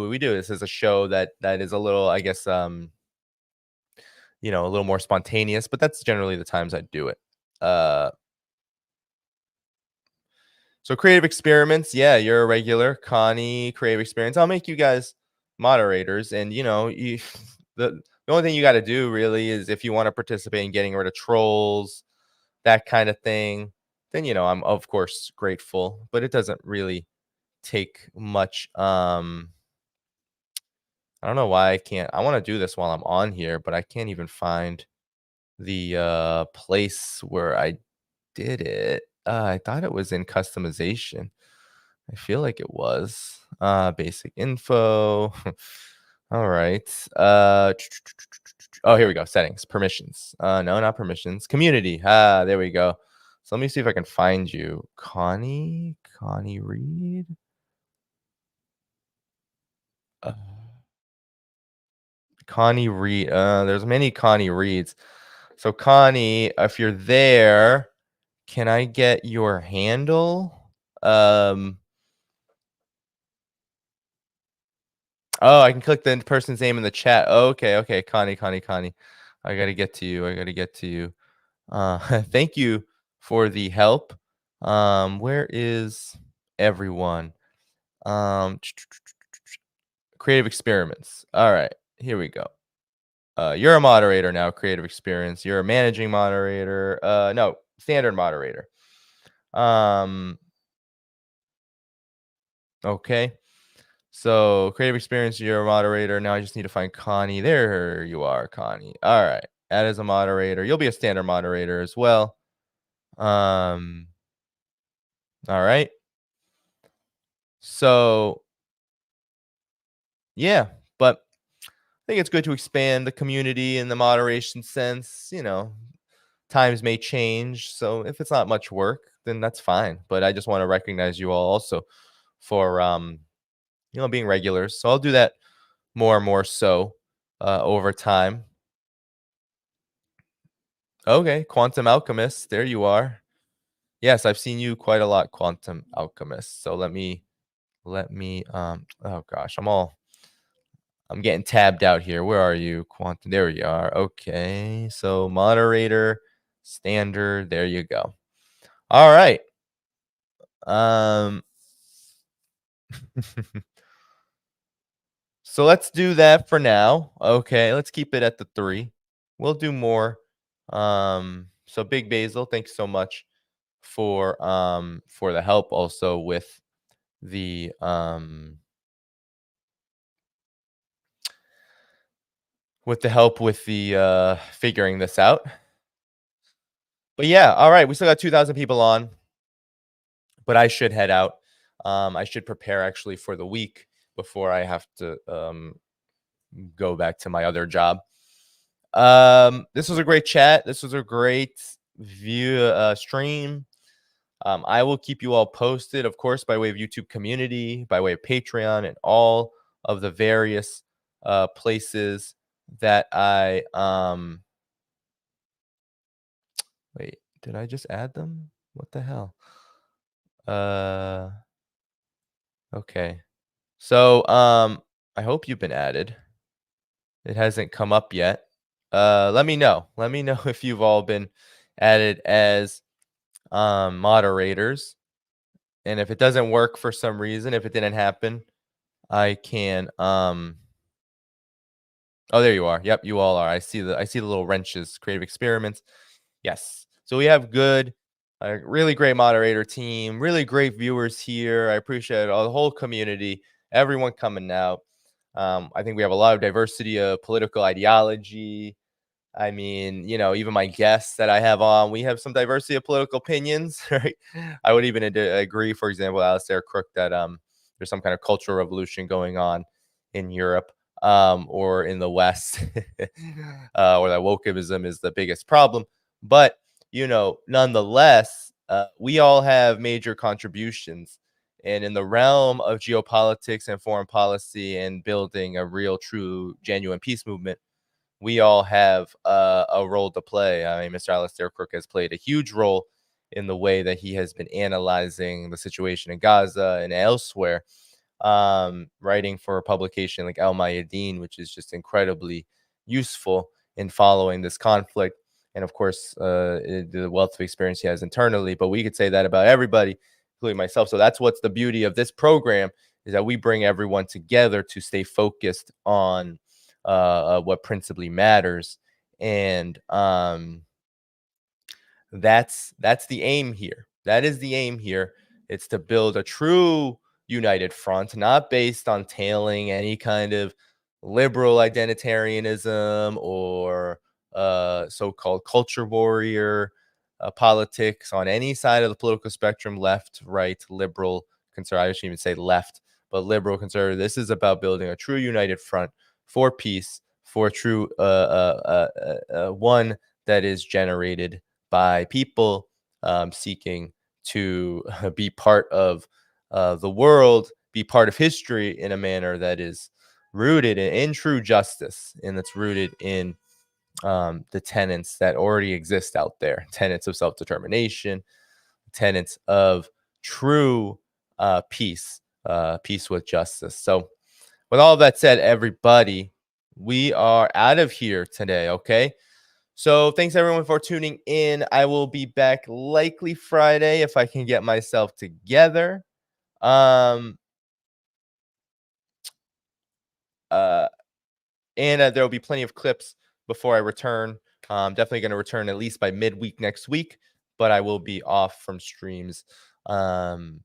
what we do. This is a show that is a little, I guess, a little more spontaneous, but that's generally the times I do it. So creative experiments, yeah, you're a regular. Connie, creative experience. I'll make you guys moderators, and the only thing you got to do really is if you want to participate in getting rid of trolls, that kind of thing, then I'm of course grateful, but it doesn't really take much. I don't know why I can't. I want to do this while I'm on here, but I can't even find the place where I did it. I thought it was in customization. I feel like it was. Basic info. All right. Oh, here we go. Settings, permissions. No, not permissions. Community. There we go. So let me see if I can find you. Connie Reed. Connie Reed. There's many Connie Reeds. So Connie, if you're there, can I get your handle? Oh, I can click the person's name in the chat. Okay. Connie. I gotta get to you. Thank you for the help. Where is everyone? Creative experiments. All right, here we go. You're a moderator now, creative experience. You're a managing moderator. No, standard moderator. Okay. So creative experience, you're a moderator. Now I just need to find Connie. There you are, Connie. All right. Add as a moderator. You'll be a standard moderator as well. All right. So yeah, but I think it's good to expand the community in the moderation sense. Times may change. So if it's not much work, then that's fine. But I just want to recognize you all also for being regulars. So I'll do that more and more so over time. Okay, Quantum Alchemist, there you are. Yes, I've seen you quite a lot, Quantum Alchemist. So let me oh gosh, I'm getting tabbed out here. Where are you, Quantum? There you are. Okay, so moderator, standard, there you go. All right. So let's do that for now. Okay, let's keep it at the 3. We'll do more. So Big Basil, thanks so much for the help also with the figuring this out. But yeah, all right, we still got 2,000 people on, but I should head out. I should prepare actually for the week before I have to go back to my other job. This was a great chat. This was a great stream. I will keep you all posted, of course, by way of YouTube community, by way of Patreon, and all of the various places that I wait, did I just add them? What the hell? Okay. So I hope you've been added. It hasn't come up yet. Let me know. Let me know if you've all been added as moderators. And if it doesn't work for some reason, if it didn't happen, I can oh, there you are. Yep, you all are. I see the little wrenches, creative experiments. Yes. So we have good, really great moderator team, really great viewers here. I appreciate all the whole community, everyone coming out. I think we have a lot of diversity of political ideology. I mean, even my guests that I have on, we have some diversity of political opinions, right? I would even agree, for example, Alastair Crooke, that there's some kind of cultural revolution going on in Europe or in the West, or that wokeism is the biggest problem. But, nonetheless, we all have major contributions. And in the realm of geopolitics and foreign policy and building a real, true, genuine peace movement, we all have a role to play. I mean, Mr. Alastair Crooke has played a huge role in the way that he has been analyzing the situation in Gaza and elsewhere, writing for a publication like Al Mayadeen, which is just incredibly useful in following this conflict. And of course, the wealth of experience he has internally. But we could say that about everybody, including myself. So that's what's the beauty of this program, is that we bring everyone together to stay focused on what principally matters. And that's the aim here. That is the aim here. It's to build a true united front, not based on tailing any kind of liberal identitarianism or so-called culture warrior politics on any side of the political spectrum, left, right, liberal, conservative. I shouldn't even say left, but liberal, conservative. This is about building a true united front for peace, for true one that is generated by people seeking to be part of the world, be part of history in a manner that is rooted in true justice, and that's rooted in the tenets that already exist out there, tenets of self-determination, tenets of true peace, peace with justice. So with all of that said, everybody, we are out of here today, okay? So thanks everyone for tuning in. I will be back likely Friday if I can get myself together. And there will be plenty of clips before I return. I'm definitely going to return at least by midweek next week, but I will be off from streams from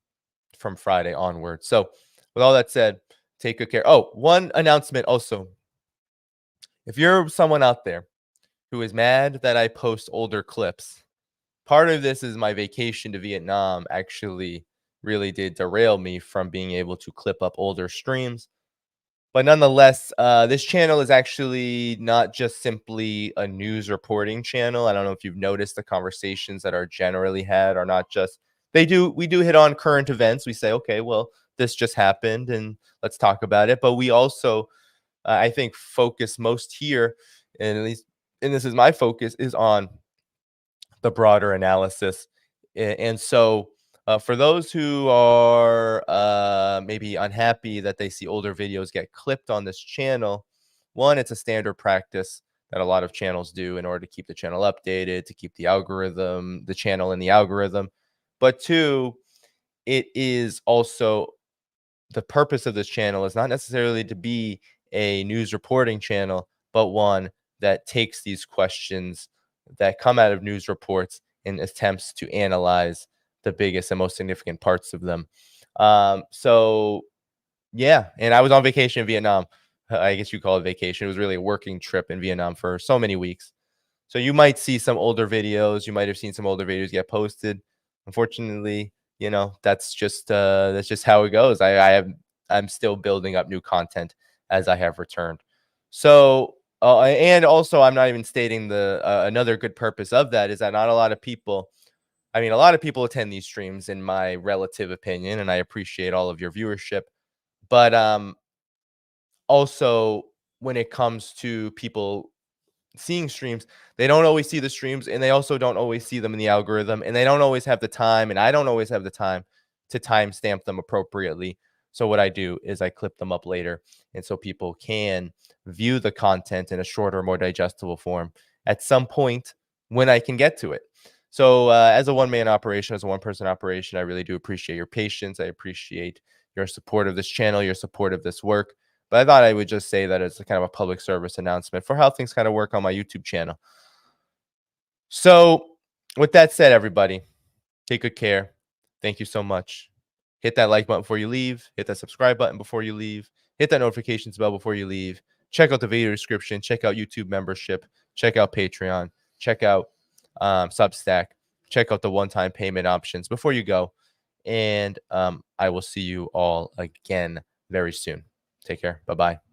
Friday onward. So with all that said, take good care. Oh, one announcement also. If you're someone out there who is mad that I post older clips, part of this is my vacation to Vietnam actually really did derail me from being able to clip up older streams. But nonetheless, this channel is actually not just simply a news reporting channel. I don't know if you've noticed the conversations that are generally had are not just, we do hit on current events. We say, okay, well, this just happened and let's talk about it. But we also, I think, focus most here, and at least, and this is my focus, is on the broader analysis. And so for those who are maybe unhappy that they see older videos get clipped on this channel, one, it's a standard practice that a lot of channels do in order to keep the channel updated, to keep the algorithm, the channel in the algorithm. But two, it is also, the purpose of this channel is not necessarily to be a news reporting channel, but one that takes these questions that come out of news reports and attempts to analyze the biggest and most significant parts of them. So yeah, and I was on vacation in Vietnam. I guess you call it vacation. It was really a working trip in Vietnam for so many weeks. So you might see some older videos. You might have seen some older videos get posted. Unfortunately, that's just how it goes. I'm still building up new content as I have returned. So and also, I'm not even stating the another good purpose of that is that not a lot of people, I mean, a lot of people attend these streams in my relative opinion, and I appreciate all of your viewership. But also, when it comes to people seeing streams, they don't always see the streams, and they also don't always see them in the algorithm, and they don't always have the time, and I don't always have the time to timestamp them appropriately. So what I do is I clip them up later, and so people can view the content in a shorter, more digestible form at some point when I can get to it. So as a one-man operation, as a one-person operation, I really do appreciate your patience. I appreciate your support of this channel, your support of this work. But I thought I would just say that it's a kind of a public service announcement for how things kind of work on my YouTube channel. So with that said, everybody, take good care. Thank you so much. Hit that like button before you leave. Hit that subscribe button before you leave. Hit that notifications bell before you leave. Check out the video description. Check out YouTube membership. Check out Patreon. Check out Substack. Check out the one-time payment options before you go. And I will see you all again very soon. Take care. Bye-bye.